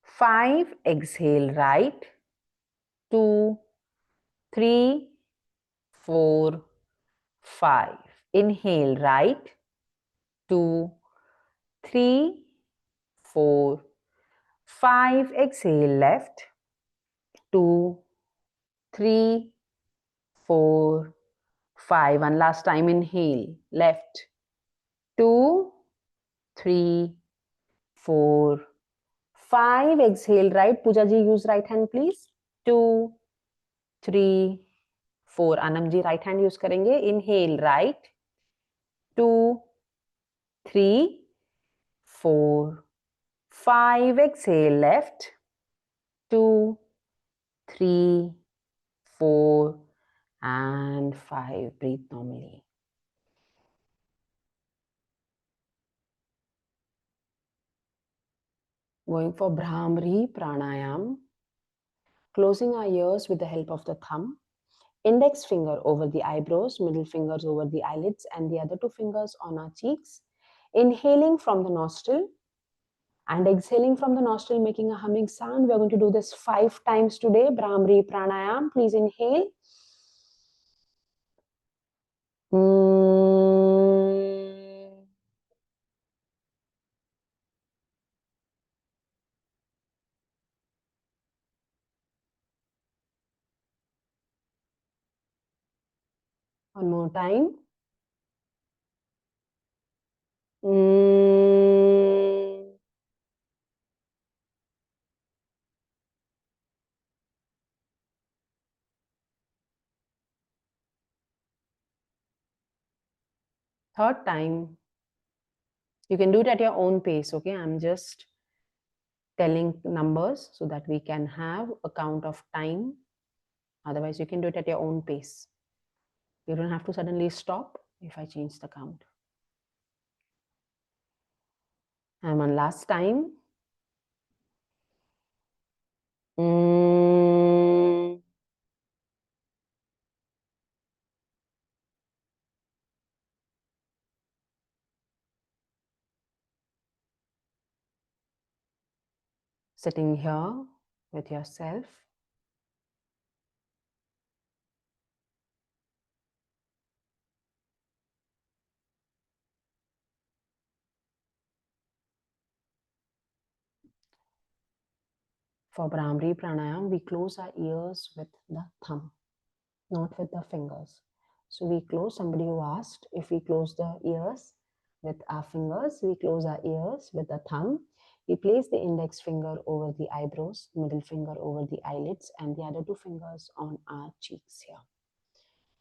Speaker 1: 5. Exhale right, 2, 3, 4, 5. Inhale right, 2, 3, 4, 5. Exhale left, 2, 3, 4, 5. One last time. Inhale left, 2, 3, 4, 5. Exhale right. Pooja ji, use right hand please. 2, 3, 4. Anam ji, right hand use karenge. Inhale right, 2, 3, 4, 5. Exhale left, 2, 3, 4, and 5. Breathe normally. Going for Brahmari Pranayam. Closing our ears with the help of the thumb. Index finger over the eyebrows, middle fingers over the eyelids, and the other two fingers on our cheeks. Inhaling from the nostril and exhaling from the nostril, making a humming sound. We are going to do this 5 times today. Brahmari Pranayam. Please inhale. One more time. Third time. You can do it at your own pace, okay? I'm just telling numbers so that we can have a count of time. Otherwise, you can do it at your own pace. You don't have to suddenly stop if I change the count. And one last time. Sitting here with yourself. For Brahmari Pranayam, we close our ears with the thumb, not with the fingers. So we close, somebody who asked if we close the ears with our fingers, we close our ears with the thumb. We place the index finger over the eyebrows, middle finger over the eyelids, and the other two fingers on our cheeks here.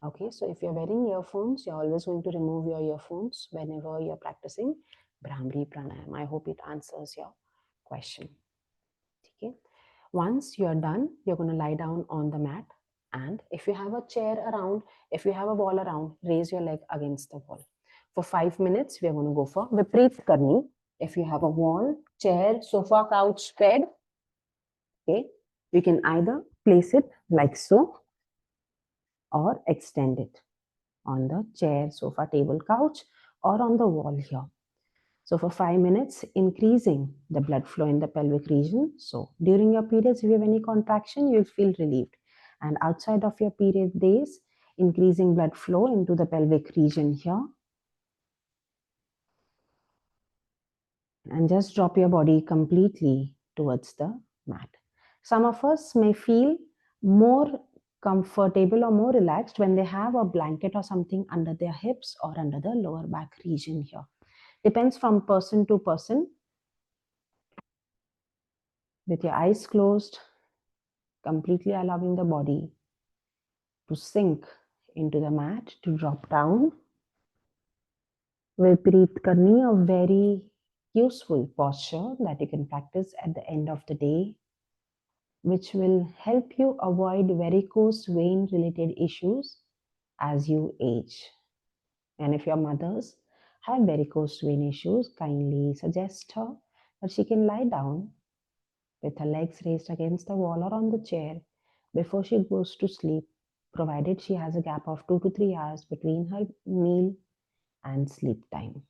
Speaker 1: Okay, so if you're wearing earphones, you're always going to remove your earphones whenever you're practicing Brahmari Pranayam. I hope it answers your question. Okay. Once you're done, you're going to lie down on the mat. And if you have a chair around, if you have a wall around, raise your leg against the wall. For 5 minutes, we are going to go for Vipreet Karni. If you have a wall, chair, sofa, couch, spread, okay, we can either place it like so or extend it on the chair, sofa, table, couch, or on the wall here. So for 5 minutes, increasing the blood flow in the pelvic region. So during your periods, if you have any contraction, you'll feel relieved. And outside of your period days, increasing blood flow into the pelvic region here. And just drop your body completely towards the mat. Some of us may feel more comfortable or more relaxed when they have a blanket or something under their hips or under the lower back region here. Depends from person to person. With your eyes closed, completely allowing the body to sink into the mat, to drop down. Vipreet Karni, a very useful posture that you can practice at the end of the day, which will help you avoid varicose vein related issues as you age. And if your mothers have varicose vein issues, kindly suggest her that she can lie down with her legs raised against the wall or on the chair before she goes to sleep, provided she has a gap of 2 to 3 hours between her meal
Speaker 3: and sleep time.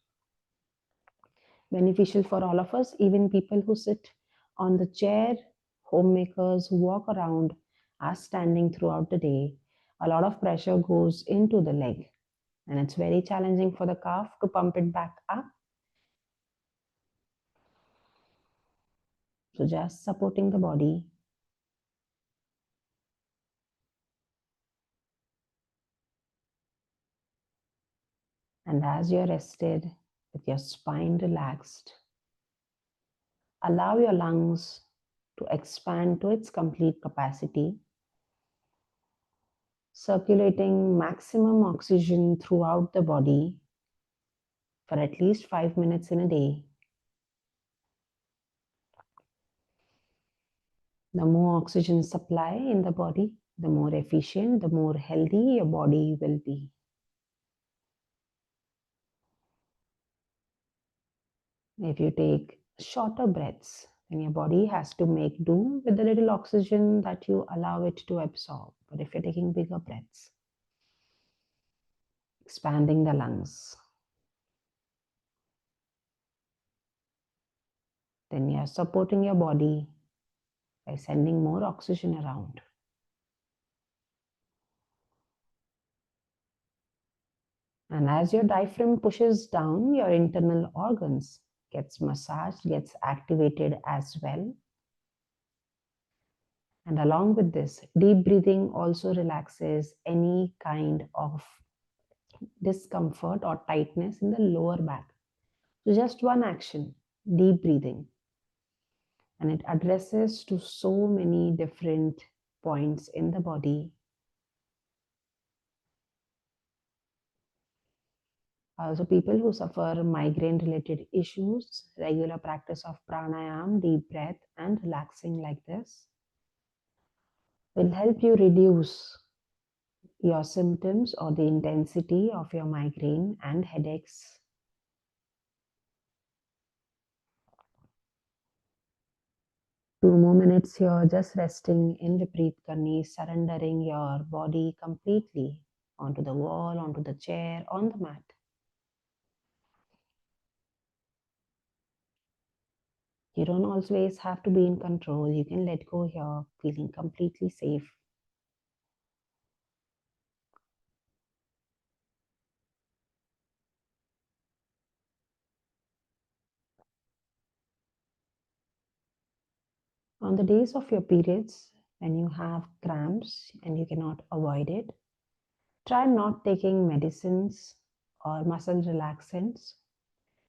Speaker 3: Beneficial for all of us, even people who sit on the chair, homemakers who walk around are standing throughout the day. A lot of pressure goes into the leg, and it's very challenging for the calf to pump it back up. So just supporting the body. And as you're rested, with your spine relaxed, allow your lungs to expand to its complete capacity, circulating maximum oxygen throughout the body for at least 5 minutes in a day. The more oxygen supply in the body, the more efficient, the more healthy your body will be. If you take shorter breaths, then your body has to make do with the little oxygen that you allow it to absorb. But if you're taking bigger breaths, expanding the lungs, then you're supporting your body by sending more oxygen around. And as your diaphragm pushes down, your internal organs gets massaged, gets activated as well. And along with this, deep breathing also relaxes any kind of discomfort or tightness in the lower back. So just one action, deep breathing, and it addresses to so many different points in the body. Also, people who suffer migraine related issues, regular practice of pranayama, deep breath, and relaxing like this will help you reduce your symptoms or the intensity of your migraine and headaches. 2 more minutes here, just resting in Vipreet Karni, surrendering your body completely onto the wall, onto the chair, on the mat. You don't always have to be in control. You can let go here, feeling completely safe. On the days of your periods, when you have cramps and you cannot avoid it, try not taking medicines or muscle relaxants.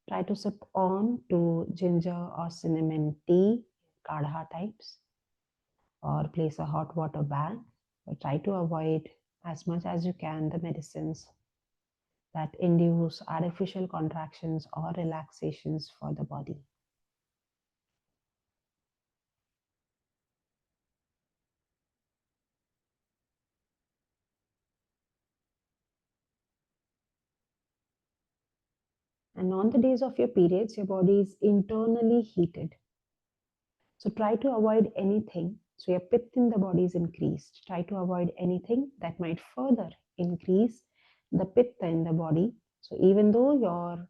Speaker 3: Try to sip on to ginger or cinnamon tea, kadha types, or place a hot water bag. But try to avoid as much as you can the medicines that induce artificial contractions or relaxations for the body. And on the days of your periods, your body is internally heated. So try to avoid anything. So your pitta in the body is increased. Try to avoid anything that might further increase the pitta in the body. So even though your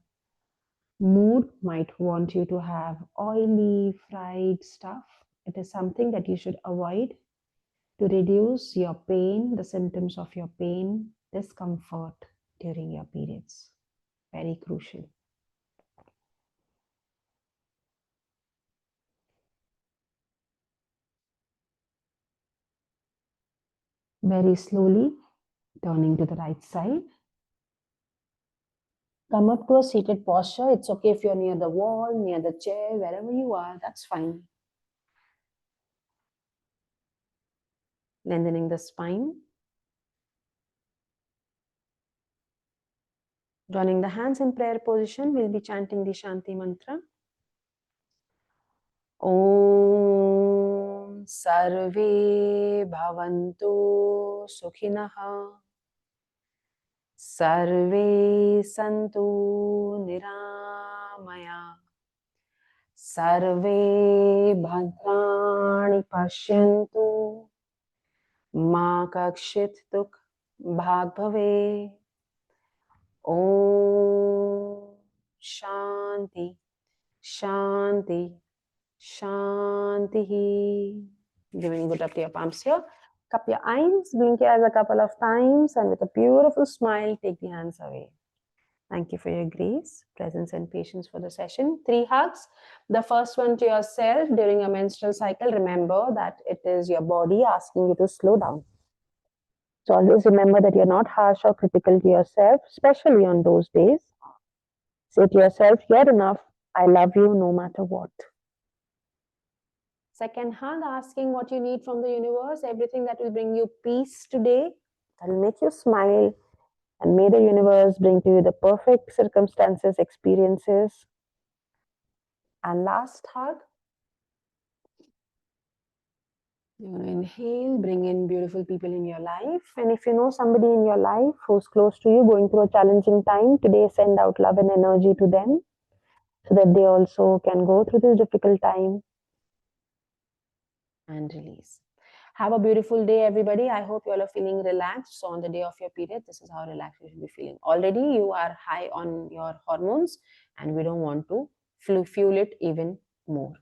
Speaker 3: mood might want you to have oily, fried stuff, it is something that you should avoid to reduce your pain, the symptoms of your pain, discomfort during your periods. Very crucial. Very slowly, turning to the right side. Come up to a seated posture. It's okay if you're near the wall, near the chair, wherever you are, that's fine. Lengthening the spine. Joining the hands in prayer position, we'll be chanting the Shanti mantra. Om Sarve Bhavantu Sukhinah Sarve Santu Niramaya Sarve Bhadrani Pashyantu Ma Kakshit Dukh Bhag Bhave.
Speaker 1: Om Shanti, Shanti, Shanti. Giving good up to your palms here. Cup your eyes, blink your eyes a couple of times, and with a beautiful smile, take the hands away. Thank you for your grace, presence, and patience for the session. 3 hugs. The first one to yourself during a menstrual cycle. Remember that it is your body asking you to slow down. So always remember that you're not harsh or critical to yourself, especially on those days. Say to yourself, you're enough. I love you no matter what. Second hug, asking what you need from the universe, everything that will bring you peace today, that will make you smile, and may the universe bring to you the perfect circumstances, experiences. And last hug, you're going to inhale, bring in beautiful people in your life. And if you know somebody in your life who's close to you, going through a challenging time, today send out love and energy to them so that they also can go through this difficult time. And release. Have a beautiful day, everybody. I hope you all are feeling relaxed. So on the day of your period, this is how relaxed you should be feeling. Already you are high on your hormones and we don't want to fuel it even more.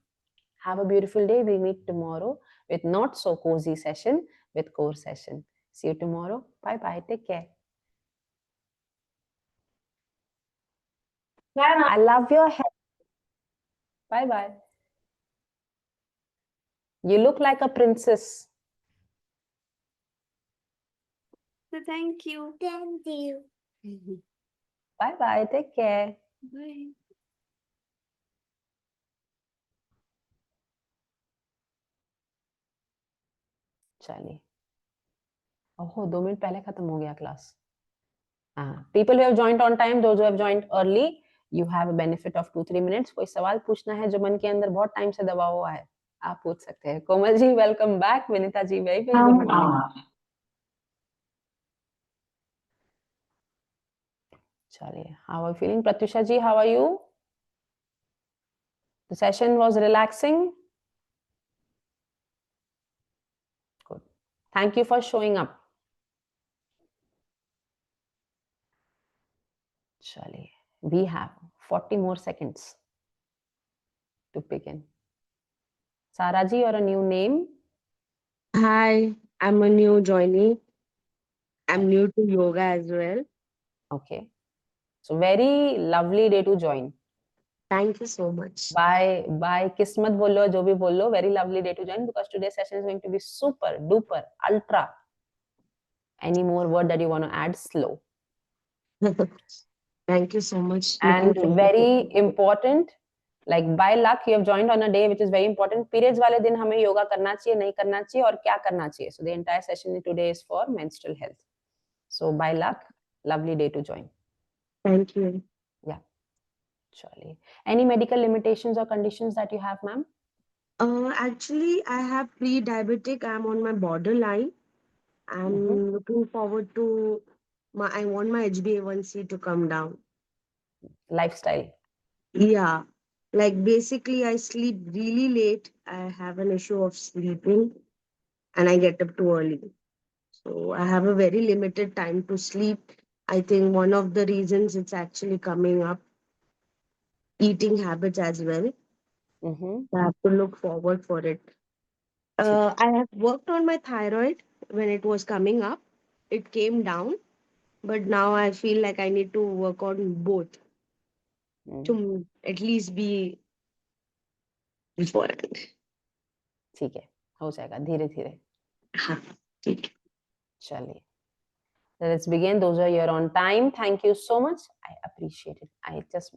Speaker 1: Have a beautiful day. We'll meet tomorrow with not so cozy session, with core session. See you tomorrow. Bye-bye. Take care. I love your hair. Bye-bye. You look like a princess.
Speaker 2: Thank you. Thank you.
Speaker 1: Bye-bye. Take care.
Speaker 2: Bye.
Speaker 1: चलिए ओहो 2 minute पहले खत्म हो गया class people who have joined on time, those who have joined early, you have a benefit of 2-3 minutes. कोई सवाल पूछना है जो मन के अंदर बहुत टाइम से दबा हुआ है आप पूछ सकते हैं. Komal ji welcome back. Vinita ji very very good morning. चलिए how are you feeling? Pratyusha ji, how are you? The session was relaxing. Good. Thank you for showing up. चलिए we have 40 more seconds to begin. Sara ji, or a new name?
Speaker 4: Hi, I'm a new joinee. I'm new to yoga as well.
Speaker 1: Okay. So very lovely day to join.
Speaker 4: Thank you so much.
Speaker 1: Bye kismat bolo jo bhi bolo, very lovely day to join because today's session is going to be super duper ultra. Any more word that you want to add? Slow.
Speaker 4: Thank you so much.
Speaker 1: And
Speaker 4: Looking forward
Speaker 1: very
Speaker 4: to
Speaker 1: important, like by luck you have joined on a day which is very important. Periods wale din hame yoga karna chahiye, nahi karna chahiye aur kya karna chahiye. So the entire session today is for menstrual health. So by luck, lovely day to join.
Speaker 4: Thank you.
Speaker 1: Yeah. Surely. Any medical limitations or conditions that you have, ma'am?
Speaker 4: Actually, I have pre-diabetic. I'm on my borderline. I'm looking forward to I want my HbA1c to come down.
Speaker 1: Lifestyle.
Speaker 4: Yeah. Like basically I sleep really late. I have an issue of sleeping and I get up too early. So I have a very limited time to sleep. I think one of the reasons it's actually coming up, eating habits as well. I have to look forward for it. I have worked on my thyroid when it was coming up. It came down, but now I feel like I need to work on both to at least be beforehand.
Speaker 1: ठीक है हो जाएगा धीरे धीरे.
Speaker 4: हाँ, ठीक है.
Speaker 1: चलिए. Let's begin. Those are here on time. Thank you so much. I appreciate it. It just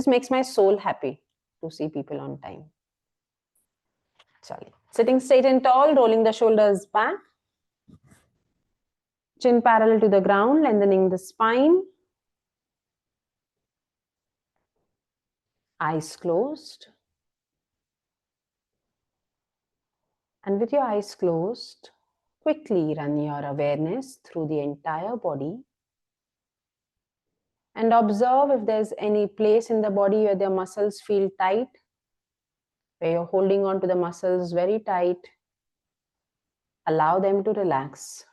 Speaker 1: makes my soul happy to see people on time. Chaliye. Sitting straight and tall, rolling the shoulders back. Chin parallel to the ground, lengthening the spine. Eyes closed. And with your eyes closed, quickly run your awareness through the entire body and observe if there's any place in the body where the muscles feel tight, where you're holding on to the muscles very tight. Allow them to relax.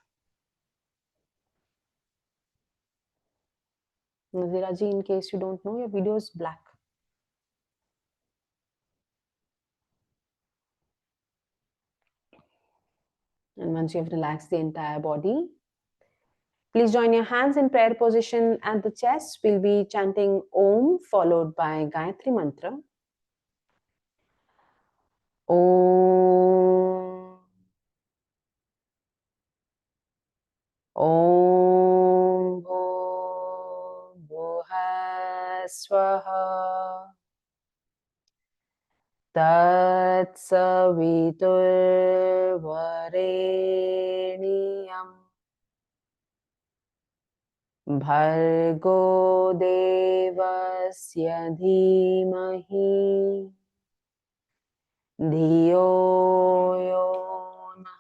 Speaker 1: Nazira ji, in case you don't know, your video is black. And once you have relaxed the entire body, please join your hands in prayer position at the chest. We'll be chanting Om followed by Gayatri Mantra. Om. Om Bhuva Swaha Tat Savitur Vareniyam Bhargo Devasya Dhimahi Dhiyo Yona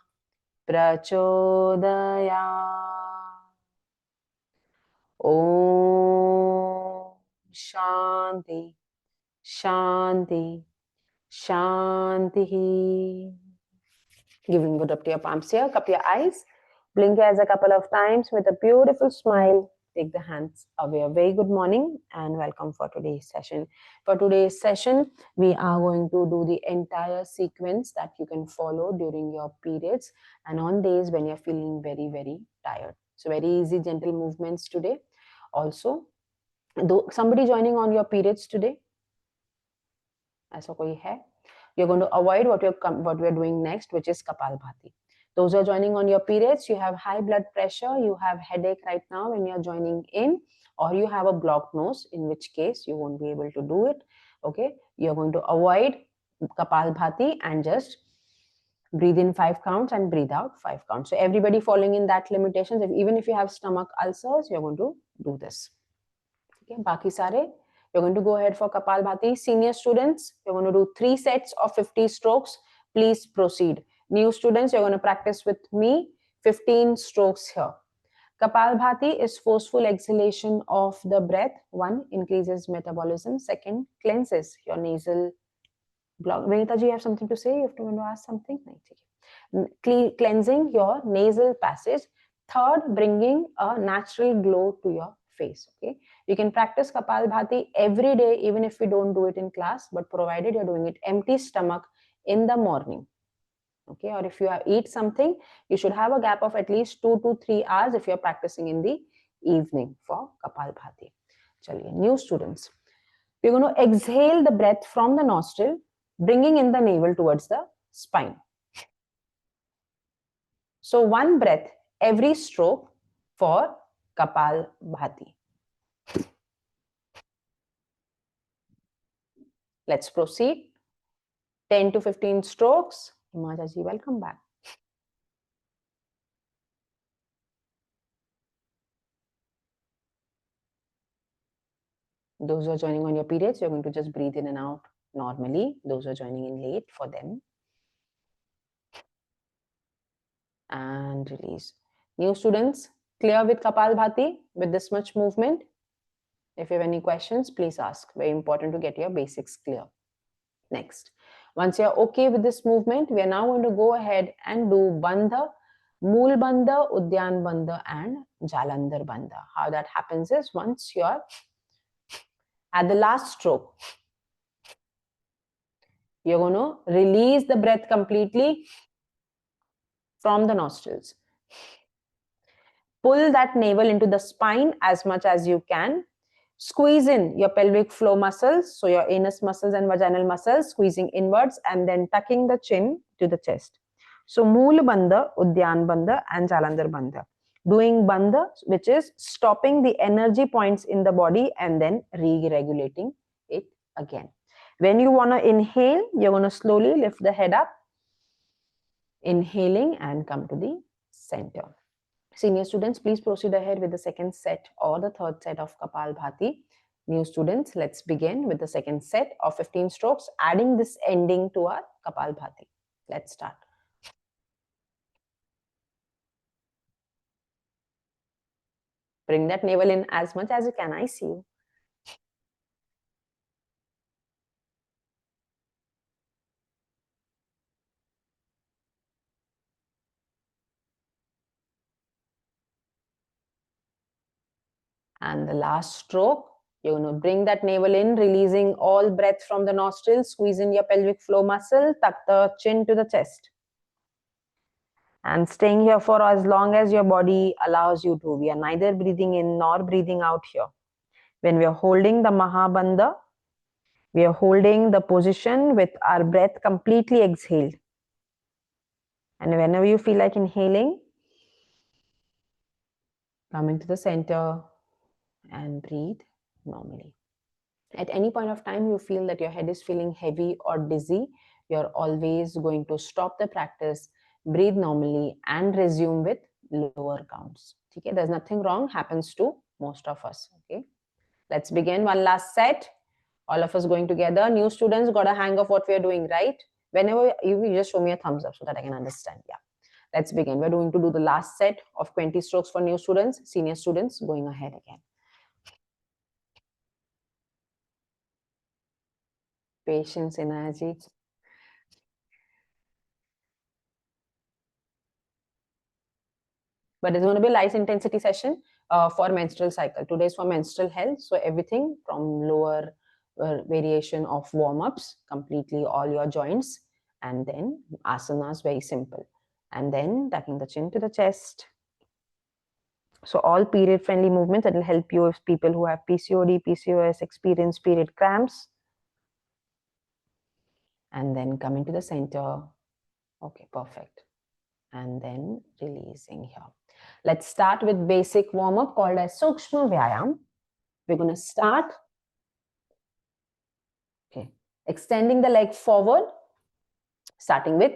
Speaker 1: Prachodaya Om Shanti Shanti Shanti. Giving good up to your palms here. Cup your eyes. Blink your eyes a couple of times with a beautiful smile. Take the hands away. A very good morning and welcome for today's session. For today's session, we are going to do the entire sequence that you can follow during your periods and on days when you're feeling very, very tired. So very easy, gentle movements today. Also, though somebody joining on your periods today, ऐसा कोई है? You're going to avoid what we're doing next, which is Kapalbhati. Those who are joining on your periods, you have high blood pressure, you have headache right now when you're joining in, or you have a blocked nose, in which case you won't be able to do it. Okay, you're going to avoid Kapalbhati and just breathe in 5 counts and breathe out 5 counts. So everybody following in that limitations, even if you have stomach ulcers, you're going to do this. Okay, Baki sare, you're going to go ahead for Kapalbhati. Senior students, you're going to do 3 sets of 50 strokes. Please proceed. New students, you're going to practice with me 15 strokes here. Kapalbhati is forceful exhalation of the breath. 1, increases metabolism. 2, cleanses your nasal block. Vinita ji, you have something to say? You have to ask something? Cleansing your nasal passage. 3, bringing a natural glow to your face. Okay, you can practice Kapalbhati every day, even if we don't do it in class, but provided you're doing it empty stomach in the morning. Okay, or if you eat something, you should have a gap of at least 2 to 3 hours if you're practicing in the evening for Kapalbhati. Chaliye, new students, we're going to exhale the breath from the nostril, bringing in the navel towards the spine. So 1 breath every stroke for Kapalbhati. Let's proceed. 10 to 15 strokes. Himaja ji, welcome back. Those who are joining on your periods, you're going to just breathe in and out normally. Those who are joining in late, for them. And release. New students, clear with Kapalbhati with this much movement? If you have any questions, please ask. Very important to get your basics clear. Next, once you're okay with this movement, we are now going to go ahead and do Bandha, Mool Bandha, Udyan Bandha, and Jalandhar Bandha. How that happens is once you're at the last stroke, you're going to release the breath completely from the nostrils. Pull that navel into the spine as much as you can. Squeeze in your pelvic floor muscles, so your anus muscles and vaginal muscles, squeezing inwards and then tucking the chin to the chest. So Mool Bandha, Udyan Bandha, and Jalandhar Bandha. Doing Bandha, which is stopping the energy points in the body and then re-regulating it again. When you want to inhale, you're going to slowly lift the head up, inhaling and come to the center. Senior students, please proceed ahead with the second set or the third set of Kapalbhati. New students, let's begin with the second set of 15 strokes, adding this ending to our Kapalbhati. Let's start. Bring that navel in as much as you can. I see you. And the last stroke, you're going to bring that navel in, releasing all breath from the nostrils, squeeze in your pelvic floor muscle, tuck the chin to the chest. And staying here for as long as your body allows you to. We are neither breathing in nor breathing out here. When we are holding the Mahabandha, we are holding the position with our breath completely exhaled. And whenever you feel like inhaling, come into the center and breathe normally. At any point of time you feel that your head is feeling heavy or dizzy, you're always going to stop the practice, breathe normally, and resume with lower counts. Okay, there's nothing wrong, happens to most of us. Okay, let's begin. One last set. All of us going together. New students got a hang of what we are doing, right? Whenever you just show me a thumbs up so that I can understand. Yeah, let's begin. We're going to do the last set of 20 strokes for new students. Senior students going ahead again. Patience, energy. But it's going to be a light intensity session for menstrual cycle. Today is for menstrual health. So everything from lower variation of warm-ups, completely all your joints, and then asanas, very simple. And then tucking the chin to the chest. So all period-friendly movements that will help you if people who have PCOD, PCOS experience period cramps. And then coming to the center. Okay, perfect. And then releasing here. Let's start with basic warm-up called as Sukshma Vyayam. We're going to start, okay, extending the leg forward, starting with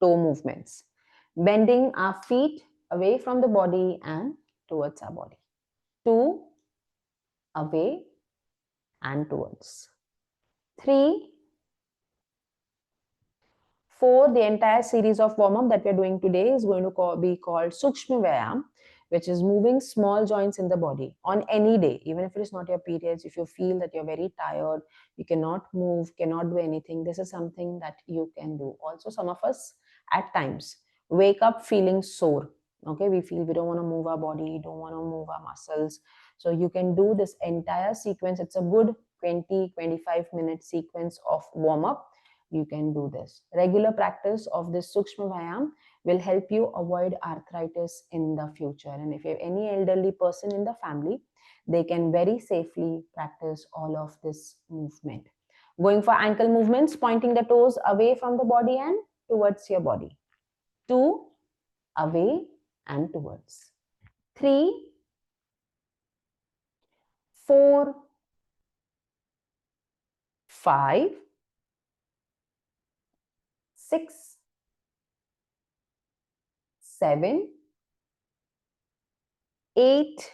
Speaker 1: toe movements. Bending our feet away from the body and towards our body. 2, away and towards. 3, 4, the entire series of warm-up that we're doing today is going to be called Sukshma Vyayam, which is moving small joints in the body on any day, even if it is not your periods. If you feel that you're very tired, you cannot move, cannot do anything, this is something that you can do. Also, some of us at times wake up feeling sore. Okay, we feel we don't want to move our body, don't want to move our muscles. So you can do this entire sequence. It's a good 20-25 minute sequence of warm-up. You can do this. Regular practice of this Sukshma Vyayam will help you avoid arthritis in the future. And if you have any elderly person in the family, they can very safely practice all of this movement. Going for ankle movements, pointing the toes away from the body and towards your body. 2, away and towards. 3, 4, 5, 6, 7, 8,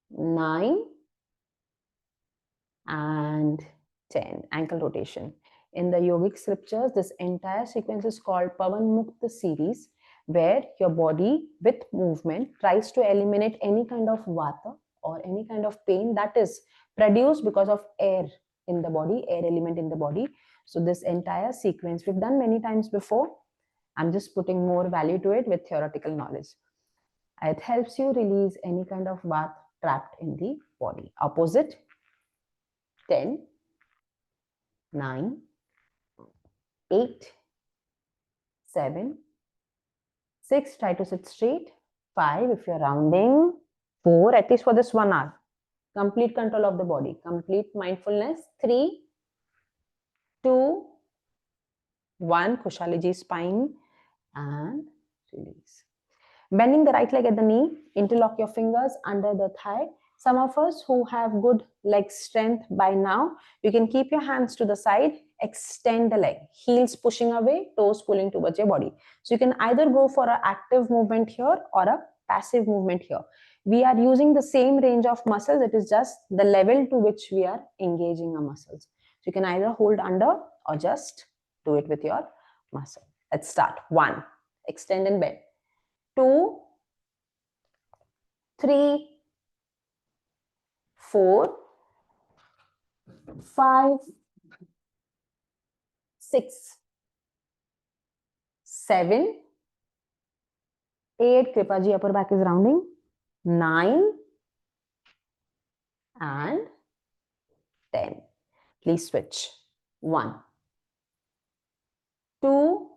Speaker 1: 9, and 10. Ankle rotation. In the yogic scriptures, this entire sequence is called Pavan Mukta series, where your body with movement tries to eliminate any kind of vata or any kind of pain that is produced because of air in the body, air element in the body. So this entire sequence we've done many times before. I'm just putting more value to it with theoretical knowledge. It helps you release any kind of vata trapped in the body. Opposite. 10, 9, 8, 7, 6, try to sit straight. 5, if you're rounding. 4, at least for this 1 hour. Complete control of the body, complete mindfulness. 3, 2, 1, Kushaliji spine and release. Bending the right leg at the knee, interlock your fingers under the thigh. Some of us who have good leg strength by now, you can keep your hands to the side, extend the leg, heels pushing away, toes pulling towards your body. So you can either go for an active movement here or a passive movement here. We are using the same range of muscles, it is just the level to which we are engaging our muscles. So you can either hold under or just do it with your muscle. Let's start. 1, extend and bend. 2, 3, 4, 5, 6, 7, 8, Kripaji upper back is rounding, 9,
Speaker 3: and 10. Please switch. 1, 2,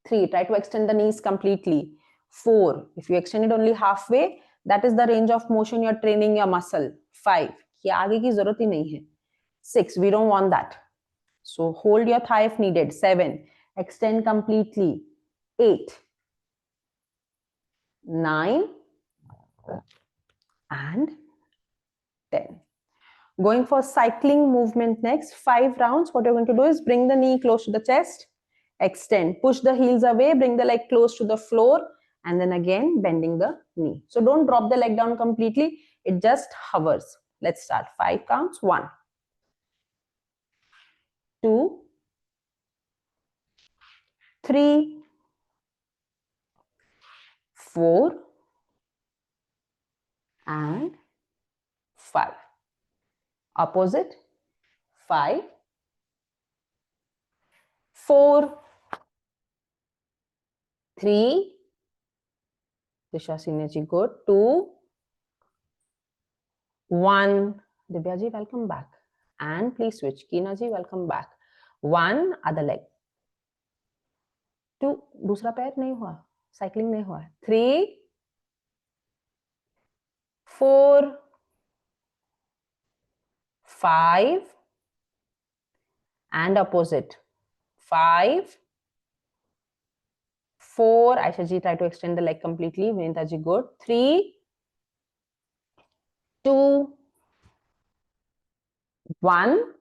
Speaker 3: 3. Try to extend the knees completely. 4. If you extend it only halfway, that is the range of motion you're training your muscle. 5. कि आगे की जरूरत ही नहीं है. 6. We don't want that. So hold your thigh if needed. 7. Extend completely. 8, 9, and 10. Going for cycling movement next. 5 rounds. What you're going to do is bring the knee close to the chest. Extend. Push the heels away. Bring the leg close to the floor. And then again, bending the knee. So don't drop the leg down completely. It just hovers. Let's start. 5 counts. 1, 2, 3, 4, and 5. Opposite. 5, 4, 3. Disha Sineji, good. 2, 1. Divyaji, welcome back. And please switch. Keenaji, welcome back. 1, other leg. 2, दूसरा पैर नहीं हुआ. Cycling नहीं हुआ. 3, 4, 5, and opposite. 5, 4. Aisha ji, try to extend the leg completely. Vinita ji, good. 3, 2, 1,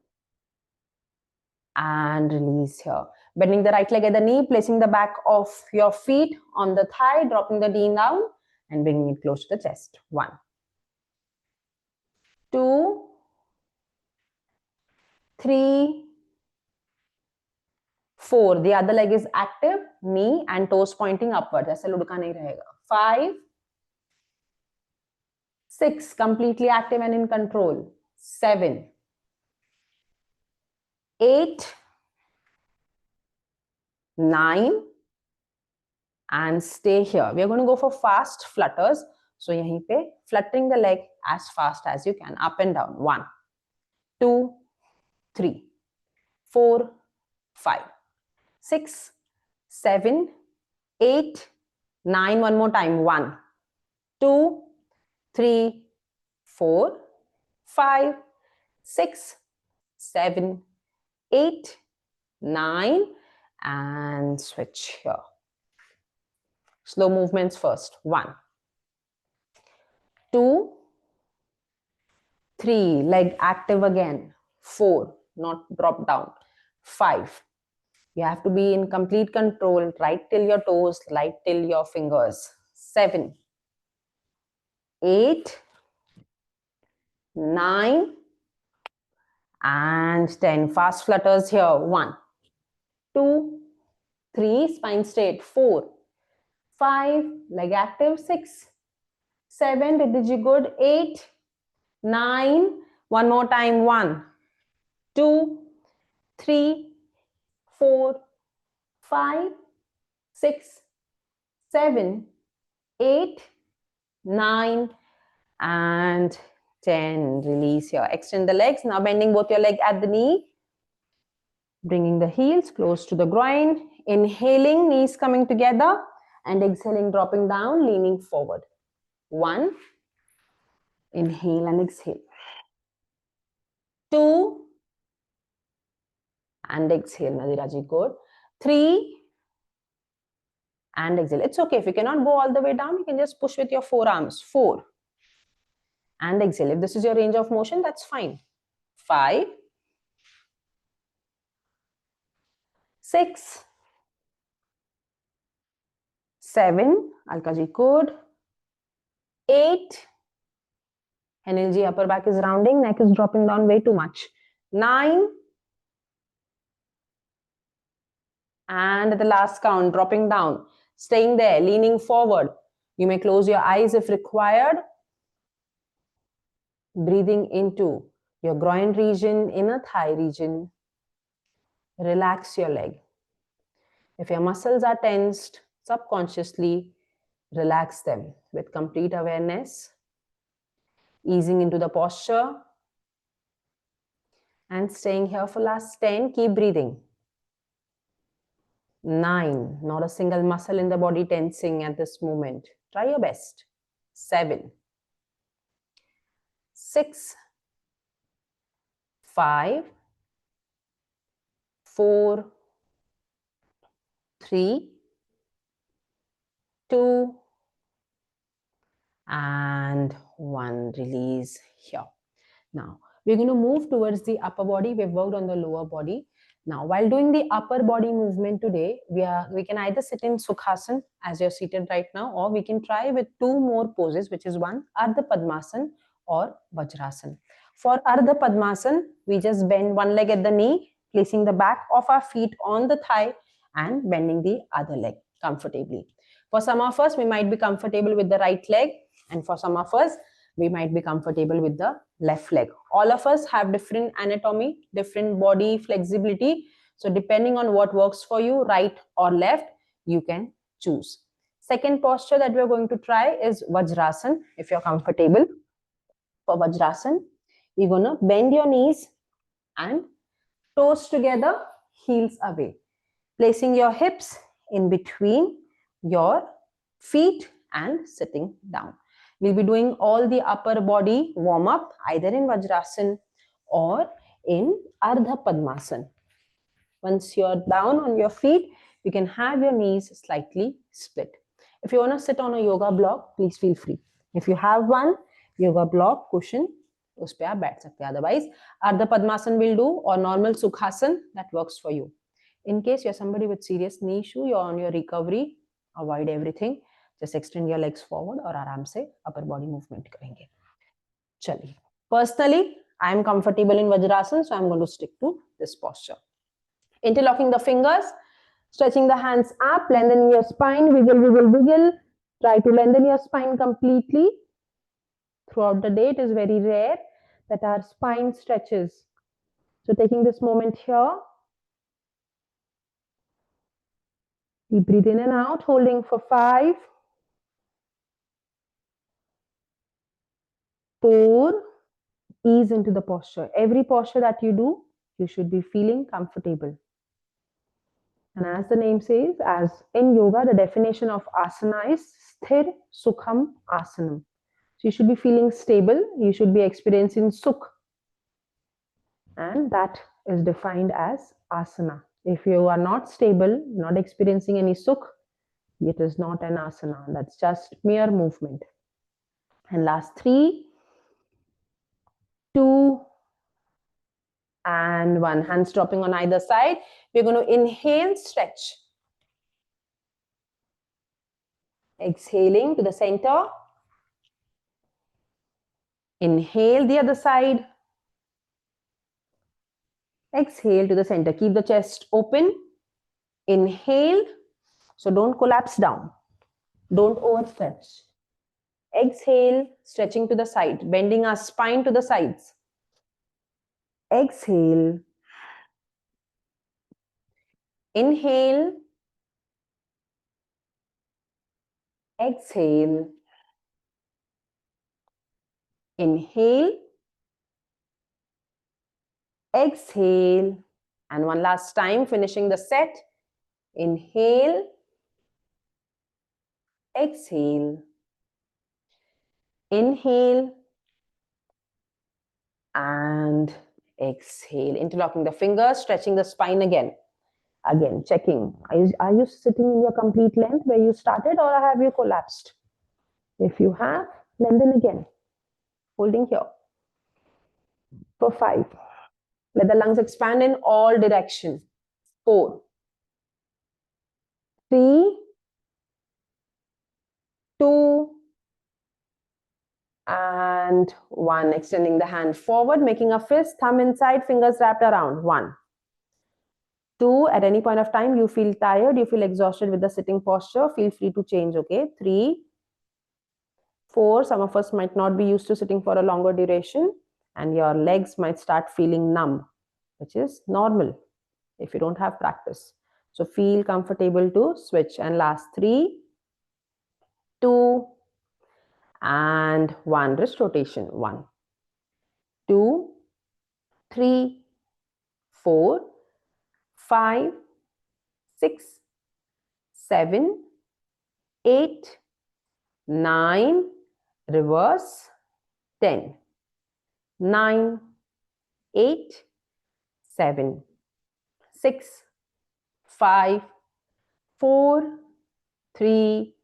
Speaker 3: and release here. Bending the right leg at the knee, placing the back of your feet on the thigh, dropping the knee down and bringing it close to the chest. 1, 2, 3, 4. The other leg is active, knee and toes pointing upwards. ऐसे लुढ़का नहीं रहेगा. 5, 6. Completely active and in control. 7, 8, 9, and stay here. We are going to go for fast flutters. So yahin pe fluttering the leg as fast as you can, up and down. 1, 2, 3, 4, 5, 6, 7, 8, 9. One more time. 1, 2, 3, 4, 5, 6, 7, 8, 9, and switch here. Slow movements first. 1, 2, 3. Leg active again. 4. Not drop down. 5. You have to be in complete control. Right till your toes, right till your fingers. 7, 8, 9, and 10. Fast flutters here. 1, 2, 3. Spine straight. 4, 5. Leg active. 6, 7. Ridhiji, good. 8, 9. One more time. 1, 2, 3, 4, 5, 6, 7, 8, 9, and 10. Release here. Extend the legs. Now bending both your legs at the knee. Bringing the heels close to the groin. Inhaling, knees coming together. And exhaling, dropping down, leaning forward. 1. Inhale and exhale. 2. And exhale. Nadiraji, good. 3. And exhale. It's okay. If you cannot go all the way down, you can just push with your forearms. 4. And exhale. If this is your range of motion, that's fine. 5, 6, 7. Alkaji, good. 8. Energy, upper back is rounding. Neck is dropping down way too much. 9. And at the last count, dropping down. Staying there, leaning forward. You may close your eyes if required. Breathing into your groin region, inner thigh region. Relax your leg. If your muscles are tensed, subconsciously relax them with complete awareness.
Speaker 1: Easing into the posture. And staying here for last 10. Keep breathing. 9. Not a single muscle in the body tensing at this moment. Try your best. 7. 6. 5. 4. 3. 2. And 1. Release here. Now, we're going to move towards the upper body. We've worked on the lower body. Now, while doing the upper body movement today, we can either sit in Sukhasana as you're seated right now, or we can try with 2 more poses, which is one, Ardha Padmasana or Vajrasana. For Ardha Padmasana, we just bend one leg at the knee, placing the back of our feet on the thigh and bending the other leg comfortably. For some of us, we might be comfortable with the right leg, and for some of us, we might be comfortable with the left leg. All of us have different anatomy, different body flexibility. So depending on what works for you, right or left, you can choose. Second posture that we're going to try is Vajrasana, if you're comfortable. For Vajrasana, you're going to bend your knees and toes together, heels away. Placing your hips in between your feet and sitting down. We'll be doing all the upper body warm up either in Vajrasana or in Ardha Padmasana. Once you're down on your feet, you can have your knees slightly split. If you want to sit on a yoga block, please feel free. If you have one yoga block cushion, उस पे आप बैठ सकते हैं. Otherwise, Ardha Padmasana will do or normal Sukhasana that works for you. In case you're somebody with serious knee issue, you're on your recovery, avoid everything. Just extend your legs forward और आराम से upper body movement करेंगे. चलिए. Personally, I am comfortable in Vajrasana, so I'm going to stick to this posture. Interlocking the fingers, stretching the hands up, lengthening your spine, wiggle, wiggle, wiggle. Try to lengthen your spine completely. Throughout the day, it is very rare that our spine stretches. So taking this moment here, deep breathe in and out, holding for 5, 4, ease into the posture. Every posture that you do, you should be feeling comfortable. And as the name says, as in yoga, the definition of asana is sthir sukham asanam. So you should be feeling stable. You should be experiencing sukh. And that is defined as asana. If you are not stable, not experiencing any sukh, it is not an asana. That's just mere movement. And last 3, 2, and 1. Hands dropping on either side. We're going to inhale, stretch. Exhaling to the center. Inhale the other side. Exhale to the center. Keep the chest open. Inhale. So don't collapse down. Don't overstretch. Exhale, stretching to the side, bending our spine to the sides. Exhale. Inhale. Exhale. Inhale. Exhale. And one last time, finishing the set. Inhale. Exhale. Inhale. And exhale. Interlocking the fingers, stretching the spine again. Again, checking. Are you sitting in your complete length where you started, or have you collapsed? If you have, lengthen again. Holding here. For 5. Let the lungs expand in all directions. 4, 3, 2, and 1. Extending the hand forward, making a fist, thumb inside, fingers wrapped around. 1, 2. At any point of time, you feel tired, you feel exhausted with the sitting posture, feel free to change, okay? 3, 4. Some of us might not be used to sitting for a longer duration, and your legs might start feeling numb, which is normal if you don't have practice. So feel comfortable to switch. And last 3, 2, and 1. Wrist rotation. 1, 2, 3, 4, 5, 6, 7, 8, 9, reverse, 10, 9, 8, 7, 6, 5, 4, 3,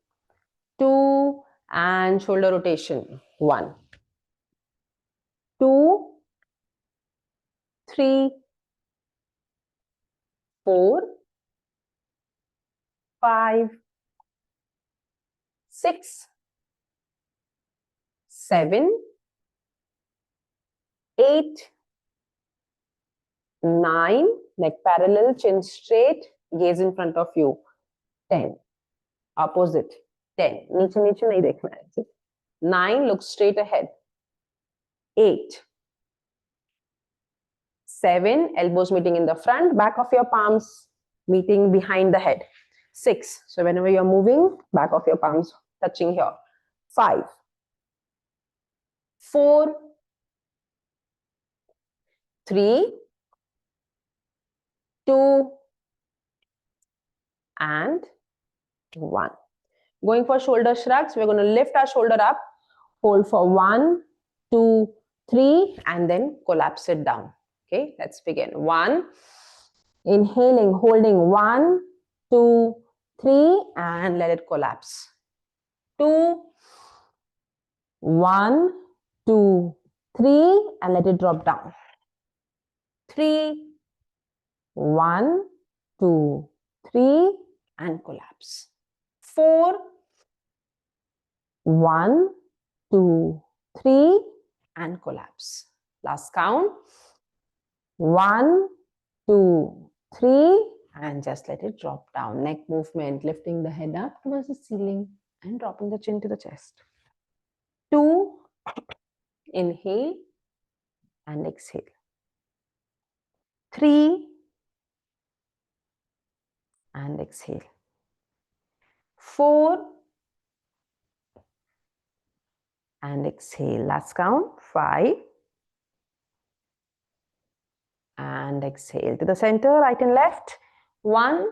Speaker 1: 2, and shoulder rotation. 1, 2, 3, 4, 5, 6, 7, 8, 9, neck parallel, chin straight, gaze in front of you. 10, opposite. 10, नीचे नीचे नहीं देखना है. 9, look straight ahead. 8, 7, elbows meeting in the front, back of your palms meeting behind the head. 6, so whenever you're moving, back of your palms touching here. 5, 4, 3, 2, and 1. Going for shoulder shrugs, we're going to lift our shoulder up, hold for 1, 2, 3, and then collapse it down. Okay, let's begin. 1, inhaling, holding 1, 2, 3, and let it collapse. 2, 1, 2, 3, and let it drop down. 3, 1, 2, 3, and collapse. 4, 1, 2, 3, and collapse. Last count. 1, 2, 3, and just let it drop down. Neck movement, lifting the head up towards the ceiling and dropping the chin to the chest. 2, inhale and exhale. 3, and exhale. 4, and exhale. Last count. 5, and exhale. To the center, right and left. 1,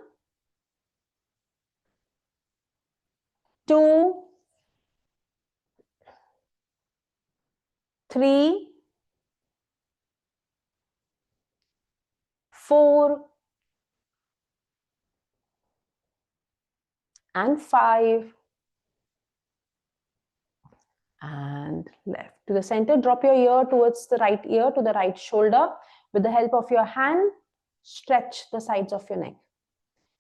Speaker 1: 2, 3, 4, and 5, and left. To the center, drop your ear towards the right ear, to the right shoulder. With the help of your hand, stretch the sides of your neck.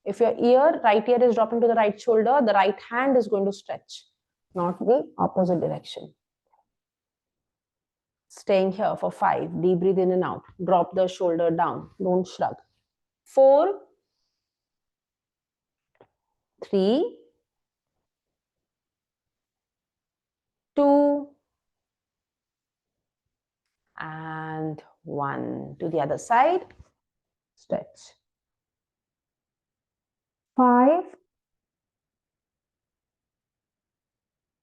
Speaker 1: If your right ear is dropping to the right shoulder, the right hand is going to stretch, not the opposite direction. Staying here for 5. Deep breathe in and out. Drop the shoulder down. Don't shrug. 4, 3, 2, and 1. To the other side. Stretch. 5,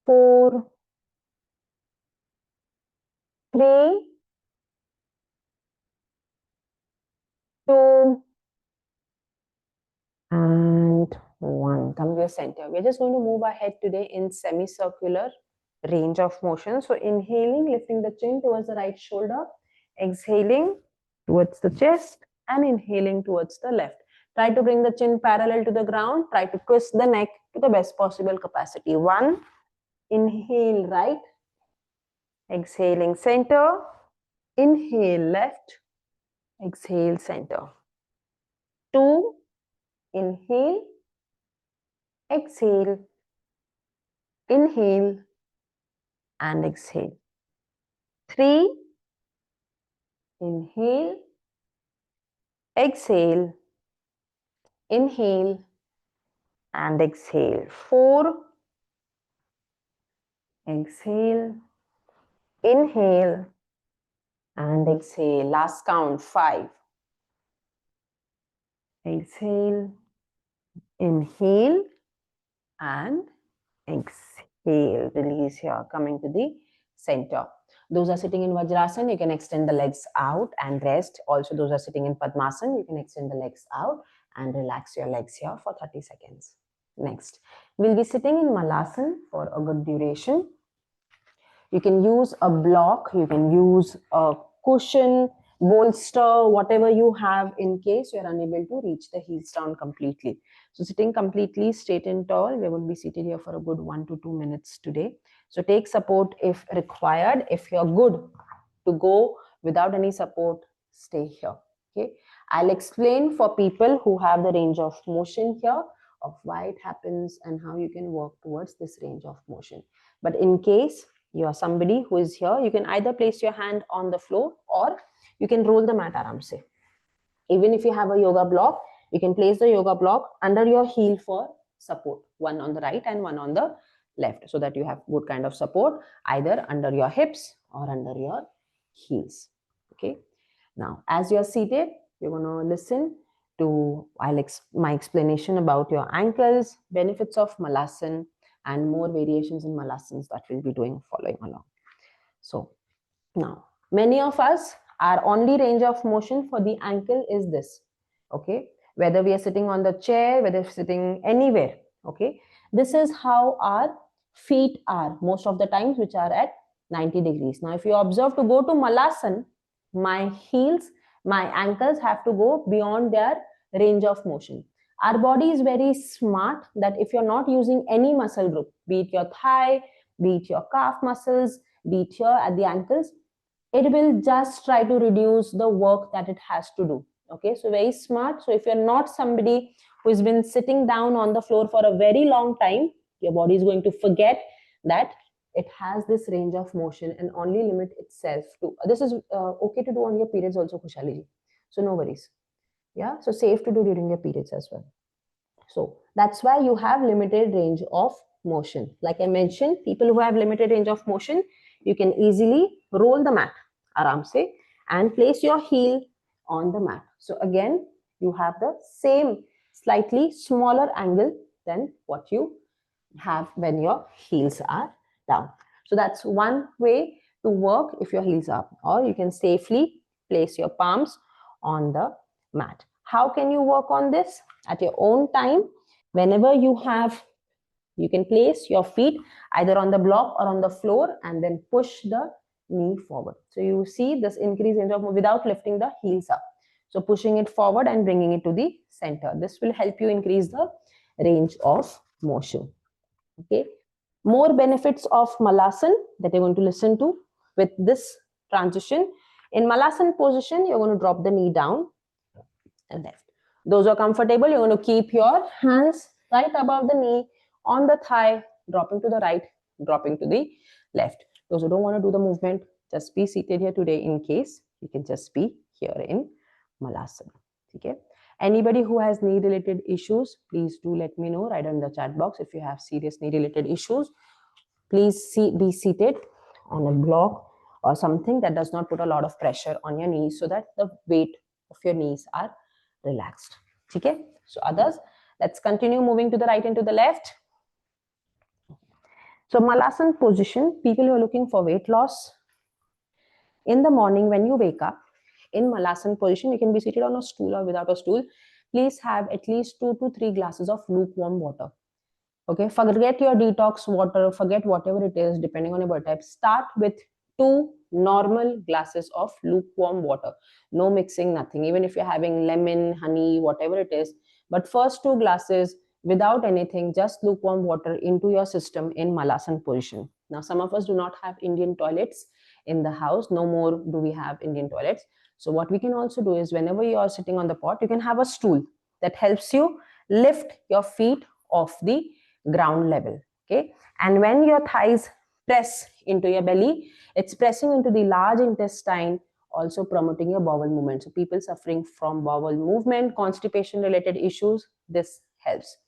Speaker 1: 4, 3, 2, and 1. Come to your center. We're just going to move our head today in semicircular range of motion. So inhaling, lifting the chin towards the right shoulder, exhaling towards the chest, and inhaling towards the left. Try to bring the chin parallel to the ground. Try to twist the neck to the best possible capacity. 1, inhale right, exhaling center, inhale left, exhale center. 2, inhale, exhale, inhale, and exhale. 3, inhale, exhale, inhale, and exhale. 4, exhale, inhale, and exhale. Last count. 5, exhale, inhale, and exhale.
Speaker 3: heel, release here, coming to the center. Those are sitting in Vajrasana, you can extend the legs out and rest. Also, those are sitting in Padmasana, you can extend the legs out and relax your legs here for 30 seconds. Next, we'll be sitting in Malasana for a good duration. You can use a block, you can use a cushion, bolster, whatever you have in case you are unable to reach the heels down completely. So sitting completely straight and tall, we will be seated here for a good 1 to 2 minutes today. So take support if required. If you're good to go without any support, stay here. Okay. I'll explain for people who have the range of motion here of why it happens and how you can work towards this range of motion. But in case you are somebody who is here, you can either place your hand on the floor or you can roll the mat aram se. Even if you have a yoga block, you can place the yoga block under your heel for support, one on the right and one on the left, so that you have good kind of support either under your hips or under your heels. Okay. Now, as you are seated, you're going to listen to my explanation about your ankles, benefits of Malasana, and more variations in Malasanas that we'll be doing following along. So, now, many of us, our only range of motion for the ankle is this. Okay, whether we are sitting on the chair, whether we're sitting anywhere. Okay, this is how our feet are most of the times, which are at 90 degrees. Now, if you observe to go to Malasana, my heels, my ankles have to go beyond their range of motion. Our body is very smart that if you're not using any muscle group, be it your thigh, be it your calf muscles, be it here at the ankles, it will just try to reduce the work that it has to do. Okay, so very smart. So if you're not somebody who has been sitting down on the floor for a very long time, your body is going to forget that it has this range of motion and only limit itself to, this is okay to do on your periods also, Khushali ji. So no worries. Yeah, so safe to do during your periods as well. So that's why you have limited range of motion. Like I mentioned, people who have limited range of motion, you can easily roll the mat, aram se, and place your heel on the mat. So again, you have the same slightly smaller angle than what you have when your heels are down. So that's one way to work if your heels are up, or you can safely place your palms on the mat. How can you work on this? At your own time, whenever you have, you can place your feet either on the block or on the floor and then push the knee forward. So you see this increase in without lifting the heels up. So pushing it forward and bringing it to the center. This will help you increase the range of motion. Okay. More benefits of Malasana that you're going to listen to with this transition. In Malasana position, you're going to drop the knee down and left. Those who are comfortable, you're going to keep your hands right above the knee on the thigh, dropping to the right, dropping to the left. Those who don't want to do the movement, just be seated here today in case. You can just be here in Malasana. Okay. Anybody who has knee related issues, please do let me know right in the chat box. If you have serious knee related issues, please be seated on a block or something that does not put a lot of pressure on your knees, so that the weight of your knees are relaxed. Okay. So others, let's continue moving to the right and to the left. So Malasana position, people who are looking for weight loss, in the morning when you wake up, in Malasana position, you can be seated on a stool or without a stool. Please have at least 2 to 3 glasses of lukewarm water. Okay, forget your detox water, forget whatever it is, depending on your body type. Start with 2 normal glasses of lukewarm water. No mixing, nothing. Even if you're having lemon, honey, whatever it is. But first 2 glasses without anything, just lukewarm water into your system in Malasana position. Now, some of us do not have Indian toilets in the house. No more do we have Indian toilets. So what we can also do is, whenever you are sitting on the pot, you can have a stool that helps you lift your feet off the ground level. Okay, and when your thighs press into your belly, it's pressing into the large intestine, also promoting your bowel movement. So people suffering from bowel movement, constipation related issues, this helps.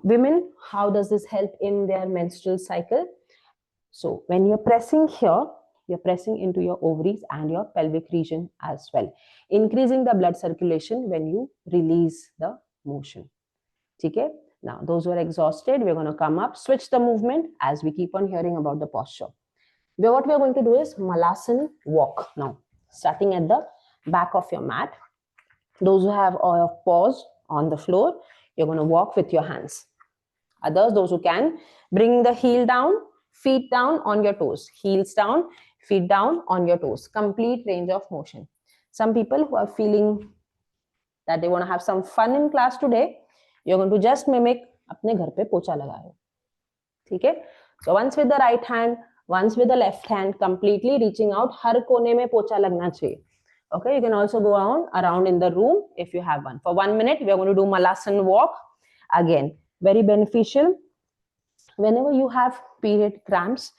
Speaker 3: Women, how does this help in their menstrual cycle? So when you're pressing here, you're pressing into your ovaries and your pelvic region as well, increasing the blood circulation when you release the motion. Okay? Now, those who are exhausted, we're going to come up, switch the movement as we keep on hearing about the posture. What we're going to do is Malasana walk now, starting at the back of your mat. Those who have a paws on the floor, you're going to walk with your hands. Others, those who can, bring the heel down, feet down on your toes. Heels down, feet down on your toes. Complete range of motion. Some people who are feeling that they want to have some fun in class today, you're going to just mimic अपने घर पे पोछा लगा रहे हो. ठीक है? So once with the right hand, once with the left hand, completely reaching out. हर कोने में पोछा लगना चाहिए. Okay, you can also go around in the room if you have one. For 1 minute, we are going to do Malasana walk. Again, very beneficial. Whenever you have period cramps,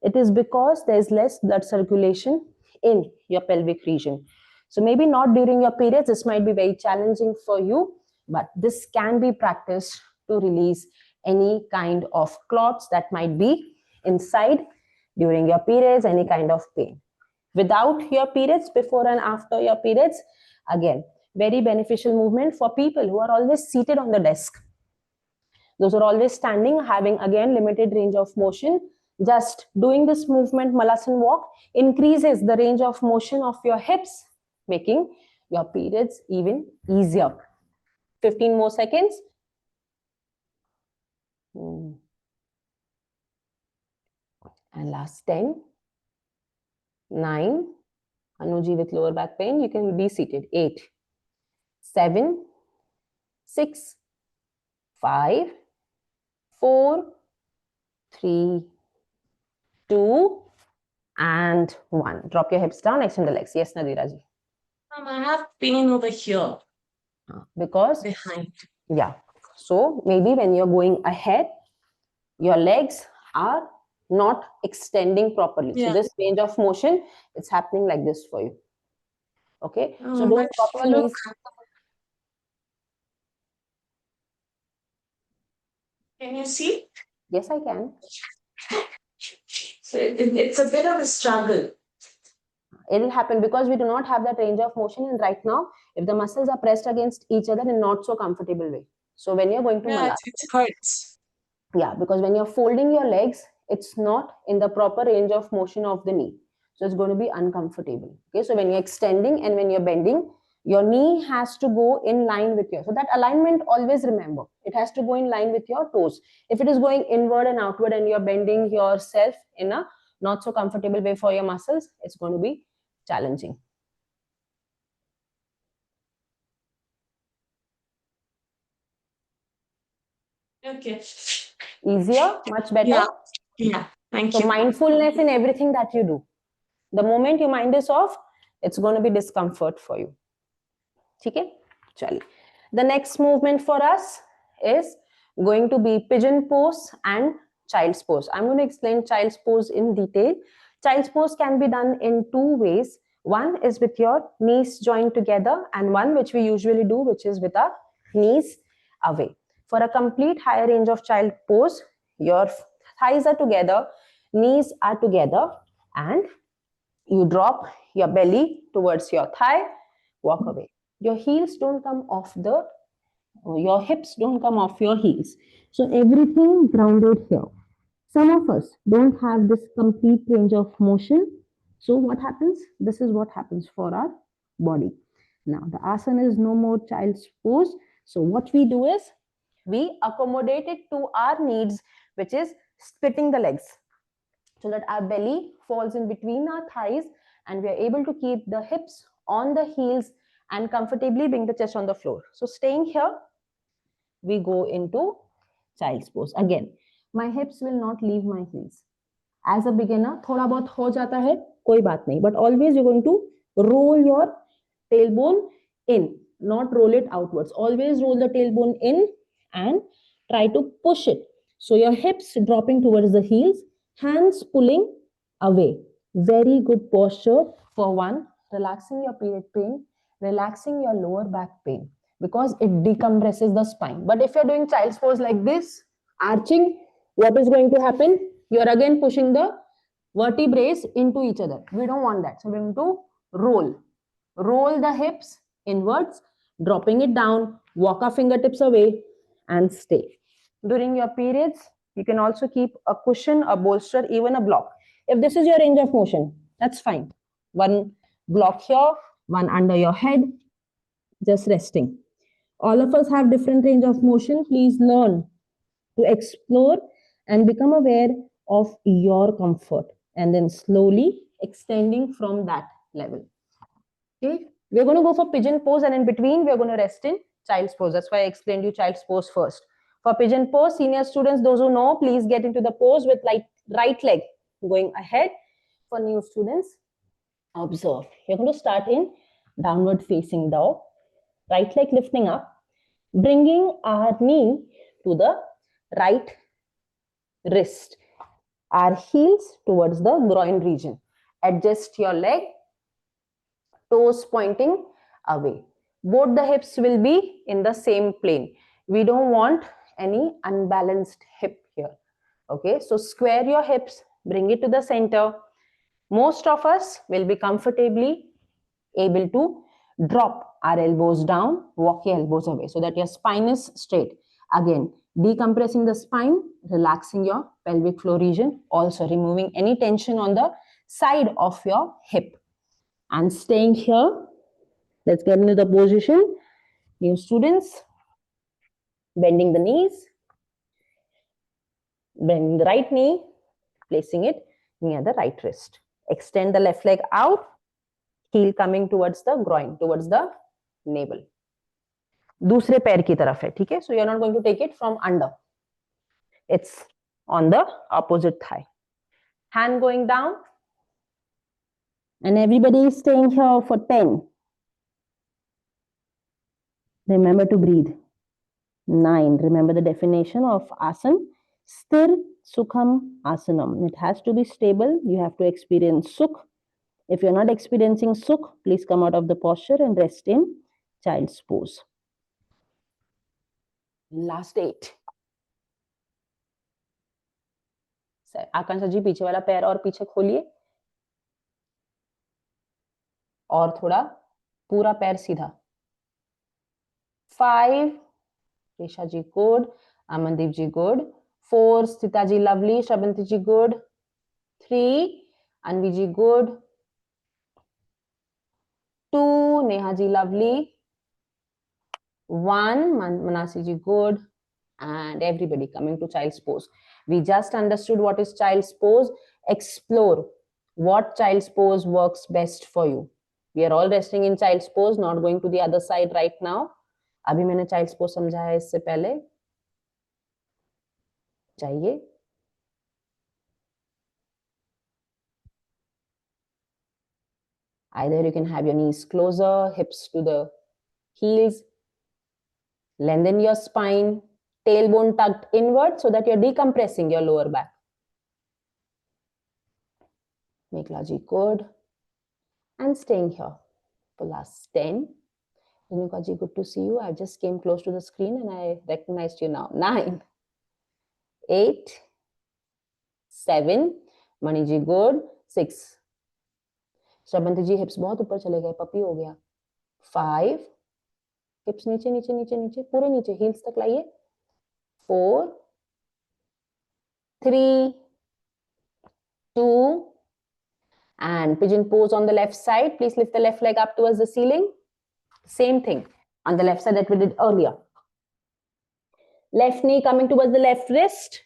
Speaker 3: it is because there is less blood circulation in your pelvic region. So maybe not during your periods, this might be very challenging for you, but this can be practiced to release any kind of clots that might be inside during your periods, any kind of pain. Without your periods, before and after your periods, again, very beneficial movement for people who are always seated on the desk. Those are always standing, having again limited range of motion. Just doing this movement, Malasana walk, increases the range of motion of your hips, making your periods even easier. 15 more seconds. And last 10, 9. Anuji with lower back pain, you can be seated. 8, 7, 6, 5, 4, 3, 2, and 1. Drop your hips down, extend the legs. Yes, Nadira ji.
Speaker 5: I have pain over here.
Speaker 3: Because
Speaker 5: behind.
Speaker 3: Yeah. So maybe when you're going ahead, your legs are not extending properly.
Speaker 5: Yeah.
Speaker 3: So this range of motion, it's happening like this for you. Okay. So don't
Speaker 5: But
Speaker 3: drop your
Speaker 5: look,
Speaker 3: knees.
Speaker 5: can you see?
Speaker 3: Yes, I can.
Speaker 5: So it's a bit of a struggle.
Speaker 3: It will happen because we do not have that range of motion. And right now, if the muscles are pressed against each other in not so comfortable way. So when you're going to
Speaker 5: Yeah,
Speaker 3: Malasana,
Speaker 5: it hurts.
Speaker 3: yeah, because when you're folding your legs, it's not in the proper range of motion of the knee. So it's going to be uncomfortable. Okay, so when you're extending and when you're bending, your knee has to go in line with your, so that alignment, always remember, it has to go in line with your toes. If it is going inward and outward and you're bending yourself in a not so comfortable way for your muscles, it's going to be challenging.
Speaker 5: Okay.
Speaker 3: Easier, much better.
Speaker 5: Yeah. Yeah. Thank
Speaker 3: So
Speaker 5: you.
Speaker 3: mindfulness in everything that you do. The moment your mind is off, it's going to be discomfort for you. Okay? Chali. The next movement for us is going to be pigeon pose and child's pose. I'm going to explain child's pose in detail. Child's pose can be done in 2 ways. One is with your knees joined together, and one which we usually do, which is with our knees away. For a complete higher range of child pose, your thighs are together, knees are together, and you drop your belly towards your thigh, walk away. Your heels don't come off your hips don't come off your heels. So everything grounded here. Some of us don't have this complete range of motion. So what happens? This is what happens for our body. Now the asana is no more child's pose. So what we do is we accommodate it to our needs, which is splitting the legs, so that our belly falls in between our thighs and we are able to keep the hips on the heels and comfortably bring the chest on the floor. So staying here, we go into child's pose. Again, my hips will not leave my heels. As a beginner, thoda bahut ho jata hai, koi baat nahi. But always you're going to roll your tailbone in, not roll it outwards. Always roll the tailbone in and try to push it. So your hips dropping towards the heels, hands pulling away. Very good posture for one, relaxing your period pain, relaxing your lower back pain, because it decompresses the spine. But if you're doing child's pose like this, arching, what is going to happen? You're again pushing the vertebrae into each other. We don't want that. So we're going to roll the hips inwards, dropping it down, walk our fingertips away and stay. During your periods, you can also keep a cushion, a bolster, even a block. If this is your range of motion, that's fine. One block here, one under your head, just resting. All of us have different range of motion. Please learn to explore and become aware of your comfort and then slowly extending from that level. Okay, we're going to go for pigeon pose, and in between we're going to rest in child's pose. That's why I explained you child's pose first. For pigeon pose, senior students, those who know, please get into the pose with right leg going ahead. For new students, observe. You're going to start in downward facing dog, right leg lifting up, bringing our knee to the right wrist, our heels towards the groin region. Adjust your leg, toes pointing away. Both the hips will be in the same plane. We don't want any unbalanced hip here. Okay, so square your hips, bring it to the center. Most of us will be comfortably able to drop our elbows down, walk your elbows away so that your spine is straight. Again, decompressing the spine, relaxing your pelvic floor region, also removing any tension on the side of your hip. And staying here, let's get into the position. New students, bending the knees, bending the right knee, placing it near the right wrist. Extend the left leg out, heel coming towards the groin, towards the navel. दूसरे पैर की तरफ है, ठीक है? So you're not going to take it from under. It's on the opposite thigh. Hand going down. And everybody is staying here for 10. Remember to breathe. 9. Remember the definition of asana. Sthir Sukham Asanam. It has to be stable. You have to experience Sukh. If you're not experiencing Sukh, please come out of the posture and rest in child's pose. Last 8. आकांक्षा जी पीछे वाला पैर और पीछे खोलिए और थोड़ा पूरा पैर सीधा. 5. Resha ji good. Amandeep ji good. 4. Sthita ji lovely. Shrabanti ji good. 3. Anvi ji good. 2. Neha ji lovely. 1. Manasi ji good. And everybody coming to child's pose. We just understood what is child's pose. Explore what child's pose works best for you. We are all resting in child's pose, not going to the other side right now. अभी मैंने child's pose समझाया इससे पहले. चाहिए. Either you can have your knees closer, hips to the heels. Lengthen your spine, tailbone tucked inward so that you're decompressing your lower back. Meghla ji good. And staying here for last 10. Renuka ji, good to see you. I just came close to the screen and I recognized you now. 9. 8. 7. Mani ji good. 6. Shrabanti ji hips बहुत ऊपर चले गए, puppy हो गया. 5. Hips नीचे नीचे नीचे नीचे पूरे नीचे heels तक लाइए. 4. 3. 2. And pigeon pose on the left side. Please lift the left leg up towards the ceiling. Same thing on the left side that we did earlier. Left knee coming towards the left wrist.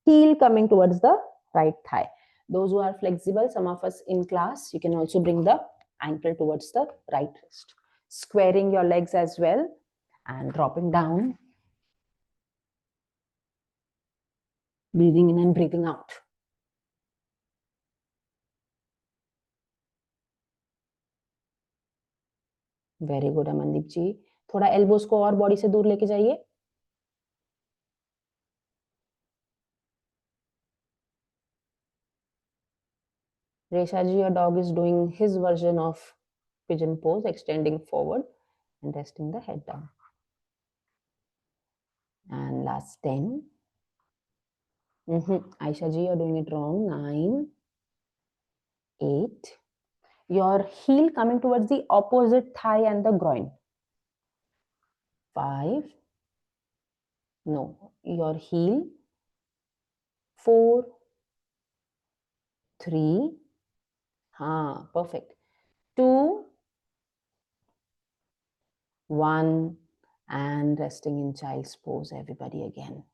Speaker 3: Heel coming towards the right thigh. Those who are flexible, some of us in class, you can also bring the ankle towards the right wrist. Squaring your legs as well and dropping down. Breathing in and breathing out. Very good Amandeep ji. थोड़ा elbows को और body से दूर लेके जाइए. Resha ji, your dog is doing his version of pigeon pose, extending forward and resting the head down. And last 10. Aisha ji, you're doing it wrong. 9. 8. Your heel coming towards the opposite thigh and the groin. 5. No, your heel. 4, 3. Perfect. 2, 1, and resting in child's pose, everybody again.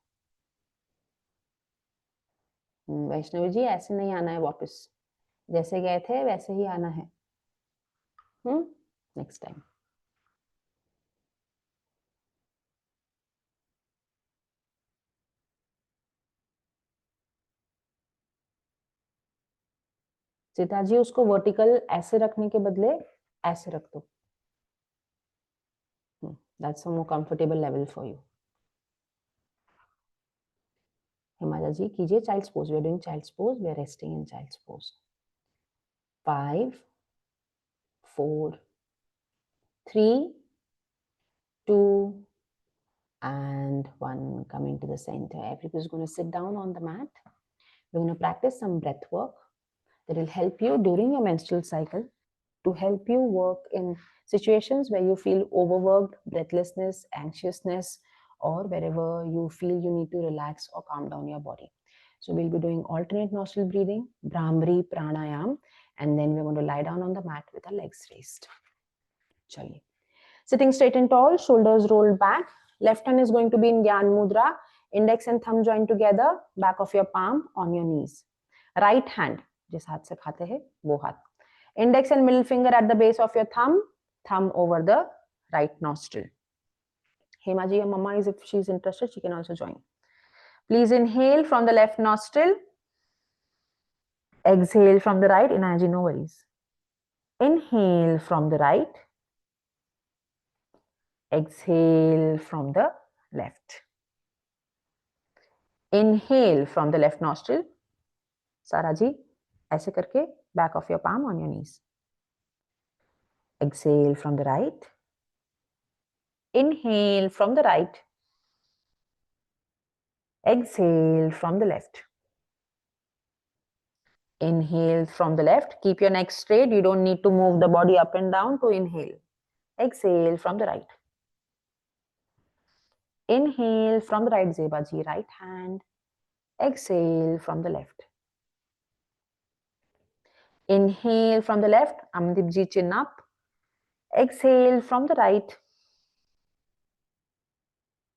Speaker 3: Vaishnavi जी, ऐसे नहीं आना है वापस, जैसे गए थे वैसे ही आना है. Next time. सीता जी, उसको वर्टिकल ऐसे रखने के बदले ऐसे रख दो. That's a more comfortable level for you. Himaja ji, कीजिए child's pose. We are doing child's pose. We are resting in child's pose. 5, 4, 3, 2, and 1. Coming to the center. Everybody is going to sit down on the mat. We're going to practice some breath work that will help you during your menstrual cycle, to help you work in situations where you feel overworked, breathlessness, anxiousness, or wherever you feel you need to relax or calm down your body. So we'll be doing alternate nostril breathing, Brahmari pranayama, and then we're going to lie down on the mat with our legs raised. Chaliye. Sitting straight and tall, shoulders rolled back. Left hand is going to be in Gyan Mudra. Index and thumb joined together. Back of your palm on your knees. Right hand, जिस हाथ से खाते हैं वो हाथ. Index and middle finger at the base of your thumb. Thumb over the right nostril. Hema ji, your mama is, if she's interested, she can also join. Please inhale from the left nostril. Exhale from the right. Inaji, no worries. Inhale from the right. Exhale from the left. Inhale from the left nostril. Sara ji, ऐसे करके back of your palm on your knees. Exhale from the right. Inhale from the right. Exhale from the left. Inhale from the left. Keep your neck straight. You don't need to move the body up and down to inhale. Exhale from the right. Inhale from the right, Zeba ji, right hand. Exhale from the left. Inhale from the left, Amdip ji, chin up. Exhale from the right.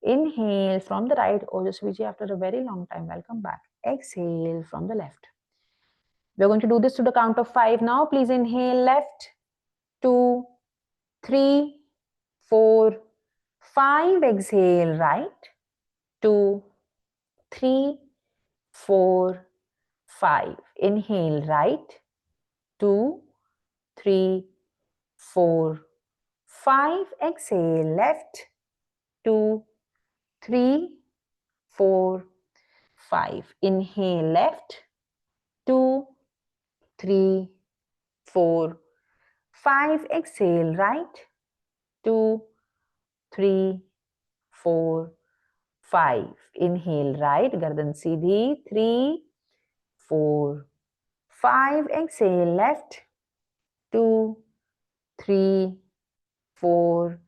Speaker 3: Inhale from the right. Ojasvi ji, after a very long time, welcome back. Exhale from the left. We're going to do this to the count of 5 now. Please inhale left, 2, 3, 4, 5. Exhale right, 2, 3, 4, 5. Inhale right, 2, 3, 4, 5. Exhale left, 2, 3, 4, 5. Inhale left, 2, 3, 4, 5. Exhale right, 2, 3, 4, 5. Inhale right, gardan seedhi, 3, 4, 5. Exhale left, 2, 3, 4,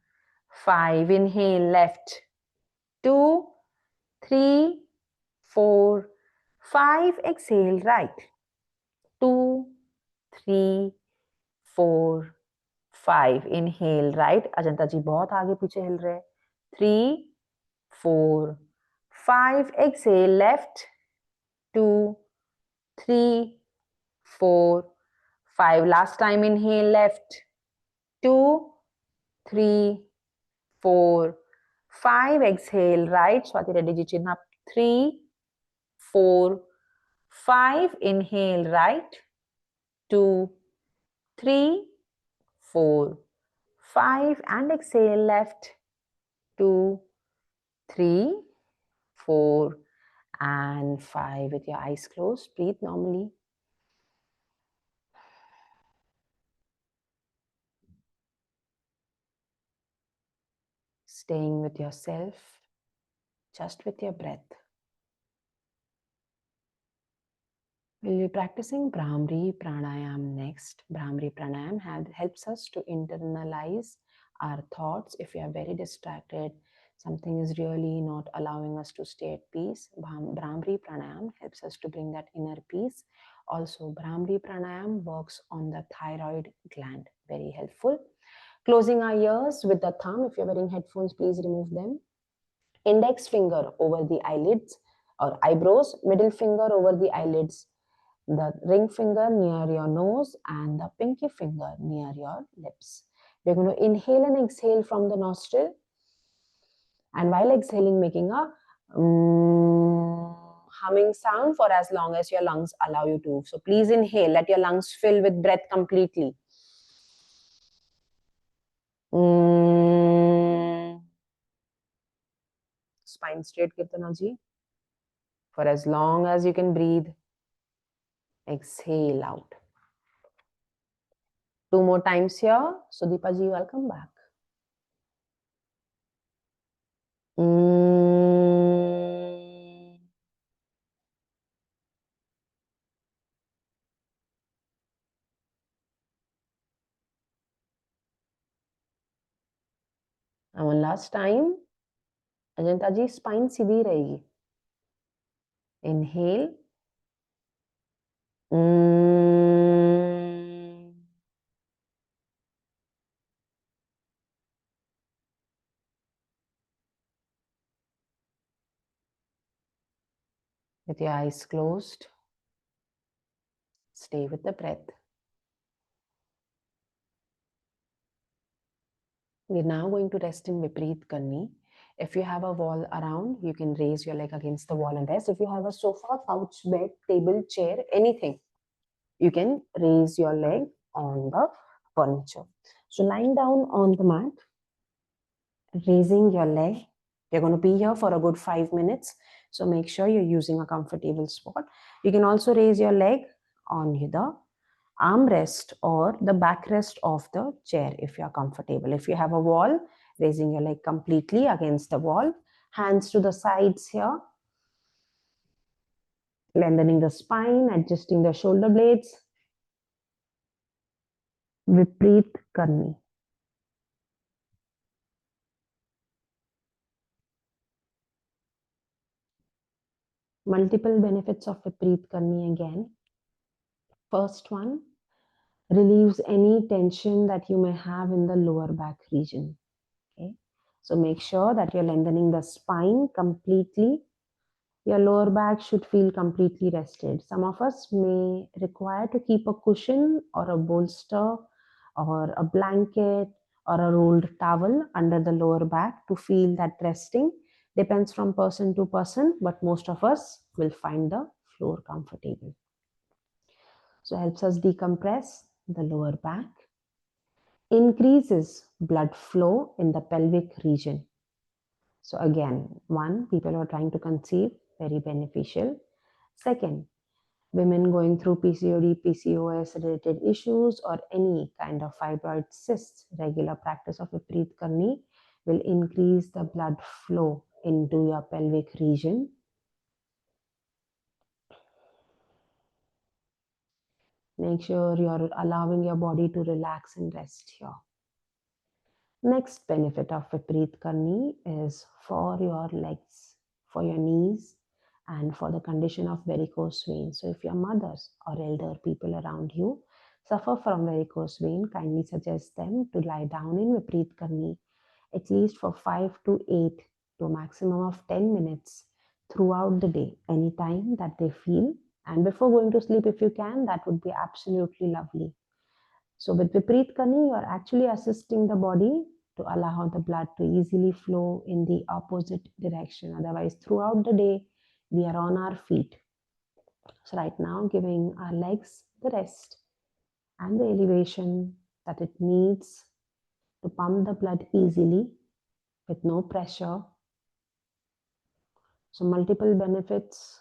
Speaker 3: 5. Inhale left, 2, 3, 4, 5. Exhale right, 2, 3, 4, 5. Inhale right. Ajanta ji बहुत आगे पीछे हिल रहे. 3, 4, 5. Exhale left, 2, 3, 4, 5. Last time inhale left, 2, 3, 4, 5. Exhale right. Swati Reddy ji chin up. 3, 4, 5. Inhale right, 2, 3, 4, 5. And exhale left, 2, 3, 4, and 5. With your eyes closed, breathe normally. Staying with yourself, just with your breath. We'll be practicing Brahmari pranayama next. Brahmari pranayama helps us to internalize our thoughts. If you are very distracted,
Speaker 1: something is really not allowing us to stay at peace, Brahmari Pranayam helps us to bring that inner peace. Also, Brahmari Pranayam works on the thyroid gland, very helpful. Closing our ears with the thumb. If you're wearing headphones, please remove them. Index finger over the eyelids or eyebrows, middle finger over the eyelids, the ring finger near your nose, and the pinky finger near your lips. We're going to inhale and exhale from the nostril, and while exhaling, making a humming sound for as long as your lungs allow you to. So please inhale, let your lungs fill with breath completely. Spine straight, Kirtana ji. For as long as you can breathe, exhale out. 2 more times here. Sudeepa ji, welcome back. And one last time. Ajanta ji, spine सीधी रहेगी. Inhale. With your eyes closed, stay with the breath. We're now going to rest in Vipreet Karni. If you have a wall around, you can raise your leg against the wall and rest. If you have a sofa, couch, bed, table, chair, anything, you can raise your leg on the furniture. So lying down on the mat, raising your leg. You're going to be here for a good 5 minutes. So make sure you're using a comfortable spot. You can also raise your leg on the armrest or the backrest of the chair if you're comfortable. If you have a wall, raising your leg completely against the wall. Hands to the sides here. Lengthening the spine, adjusting the shoulder blades. Vipreet Karni. Multiple benefits of Vipreet Karni again. First one, relieves any tension that you may have in the lower back region. Okay, so make sure that you're lengthening the spine completely. Your lower back should feel completely rested. Some of us may require to keep a cushion or a bolster or a blanket or a rolled towel under the lower back to feel that resting. Depends from person to person, but most of us will find the floor comfortable. So helps us decompress the lower back. Increases blood flow in the pelvic region. So again, one, people who are trying to conceive, very beneficial. Second, women going through PCOD, PCOS related issues or any kind of fibroid cysts, regular practice of Vipreet Karni will increase the blood flow into your pelvic region. Make sure you're allowing your body to relax and rest here. Next benefit of Vipreet Karni is for your legs, for your knees, and for the condition of varicose veins. So if your mothers or elder people around you suffer from varicose vein, kindly suggest them to lie down in Vipreet Karni at least for 5 to 8 to a maximum of 10 minutes throughout the day, anytime that they feel. And before going to sleep, if you can, that would be absolutely lovely. So with Vipreet Karni, you are actually assisting the body to allow the blood to easily flow in the opposite direction. Otherwise, throughout the day, we are on our feet. So right now, giving our legs the rest and the elevation that it needs to pump the blood easily with no pressure. So multiple benefits.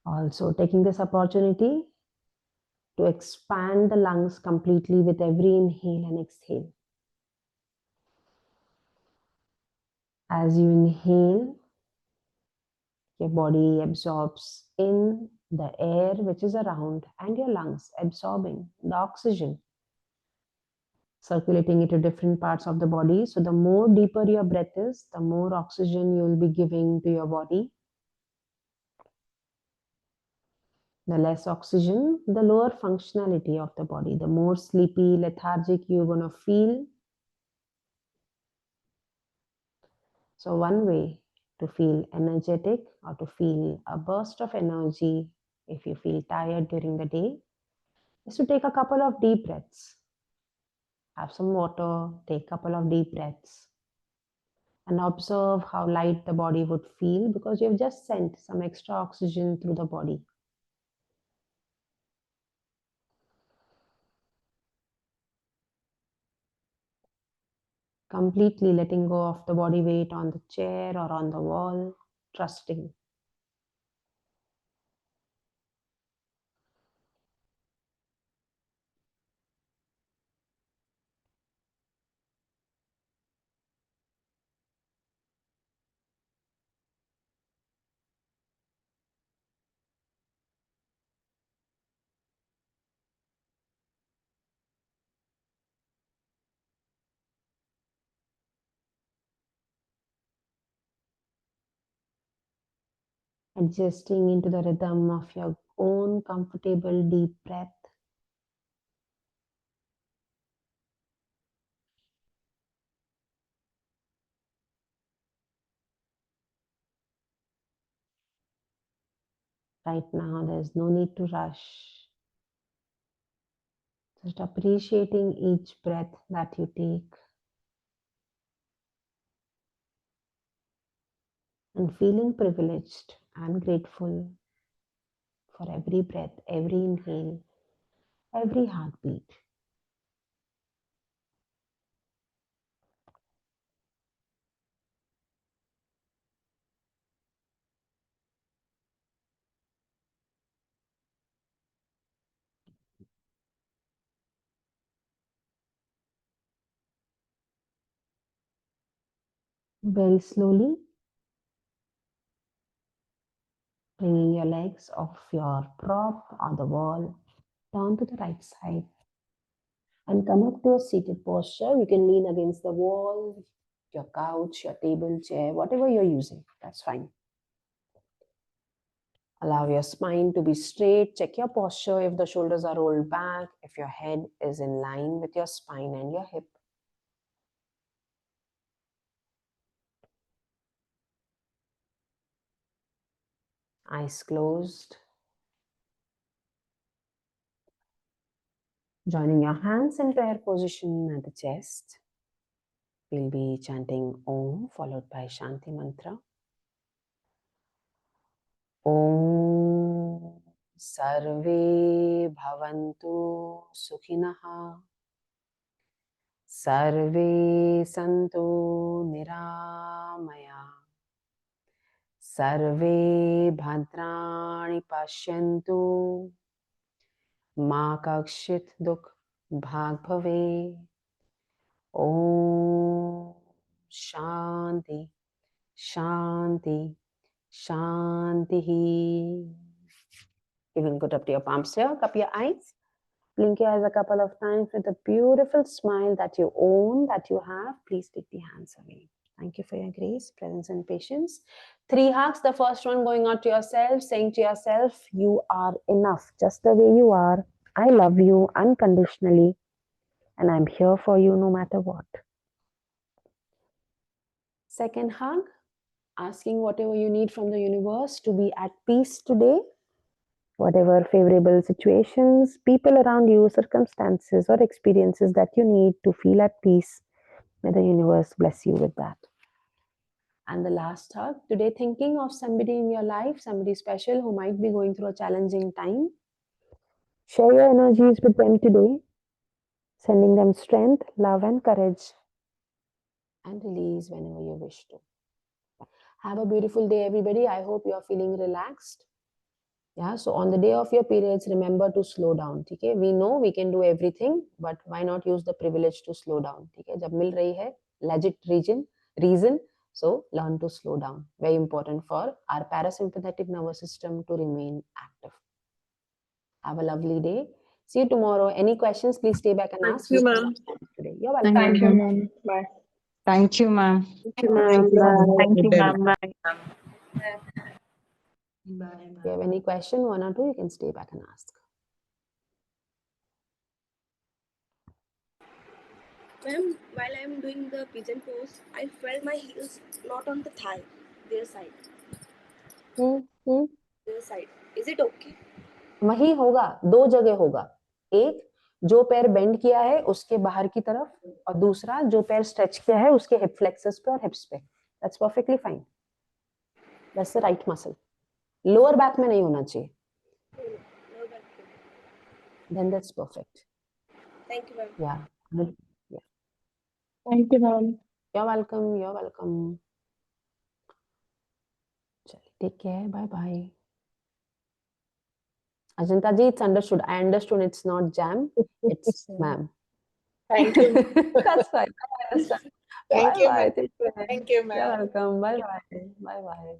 Speaker 1: Also taking this opportunity to expand the lungs completely with every inhale and exhale. As you inhale, your body absorbs in the air which is around and your lungs absorbing the oxygen. circulating it to different parts of the body. So the more deeper your breath is, the more oxygen you will be giving to your body. The less oxygen, the lower functionality of the body, the more sleepy, lethargic you're going to feel. So one way to feel energetic or to feel a burst of energy if you feel tired during the day is to take a couple of deep breaths. Have some water, take a couple of deep breaths, and observe how light the body would feel because you've just sent some extra oxygen through the body. Completely letting go of the body weight on the chair or on the wall, trusting. Adjusting into the rhythm of your own comfortable deep breath. Right now, there's no need to rush. Just appreciating each breath that you take and feeling privileged and grateful for every breath, every inhale, every heartbeat. Very slowly, bringing your legs off your prop on the wall, down to the right side, and come up to a seated posture. You can lean against the wall, your couch, your table, chair, whatever you're using, that's fine. Allow your spine to be straight. Check your posture if the shoulders are rolled back, if your head is in line with your spine and your hip. Eyes closed. Joining your hands in prayer position at the chest. We'll be chanting Om followed by Shanti mantra. Om Sarve Bhavantu Sukhinaha. Sarve Santu Niramaya. Sarve Bhadrani Pashyantu. Ma Kakshit Dukh Bhag Bhave. Om Shanti Shanti Shanti. Even good up to your palms here. Cup your eyes. Blink your eyes a couple of times with a beautiful smile that you own, that you have. Please take the hands away. Thank you for your grace, presence, and patience. 3 hugs. The first one going out to yourself, saying to yourself, you are enough just the way you are. I love you unconditionally, and I'm here for you no matter what. Second hug, asking whatever you need from the universe to be at peace today. Whatever favorable situations, people around you, circumstances, or experiences that you need to feel at peace, may the universe bless you with that. And the last hug, today thinking of somebody in your life, somebody special who might be going through a challenging time. Share your energies with them today, sending them strength, love, and courage, and release whenever you wish to. Have a beautiful day, everybody. I hope you are feeling relaxed. Yeah, so on the day of your periods, remember to slow down. Okay, we know we can do everything, but why not use the privilege to slow down? Okay, जब मिल रही है legit reason, so learn to slow down. Very important for our parasympathetic nervous system to remain active. Have a lovely day. See you tomorrow. Any questions, please stay back and
Speaker 2: Thank
Speaker 1: ask.
Speaker 2: you,
Speaker 1: We have
Speaker 2: ma'am.
Speaker 1: much time today. You're welcome.
Speaker 2: Thank you, ma'am. Bye.
Speaker 6: Thank you, ma'am.
Speaker 4: Thank you, ma'am.
Speaker 6: Thank you, ma'am. Bye.
Speaker 1: If you have any question, one or two, you can stay back and ask.
Speaker 7: Ma'am, while I'm doing the pigeon pose, I felt my heels not on the thigh, their side. Their side. Is it okay?
Speaker 1: वही होगा, दो जगह होगा. एक जो पैर bend किया है उसके बाहर की तरफ, और दूसरा जो पैर स्ट्रेच किया है उसके हिप फ्लेक्सस पे और हिप्स पे. That's perfectly fine. That's the right muscle. Lower back में नहीं होना चाहिए.
Speaker 7: No back pain.
Speaker 1: Then that's perfect.
Speaker 7: Thank you, ma'am.
Speaker 1: Yeah. Good. Yeah.
Speaker 2: Thank you, ma'am.
Speaker 1: You're welcome. You're welcome. Chale, take care. Bye bye. Ajanta ji, it's understood. I understood it's not jam. It's ma'am.
Speaker 2: Thank you.
Speaker 1: That's fine. I understand.
Speaker 2: Thank you,
Speaker 1: Bye bye.
Speaker 2: ma'am.
Speaker 1: Take care.
Speaker 2: Thank you,
Speaker 1: You're
Speaker 2: ma'am.
Speaker 1: welcome. Bye bye. Bye bye.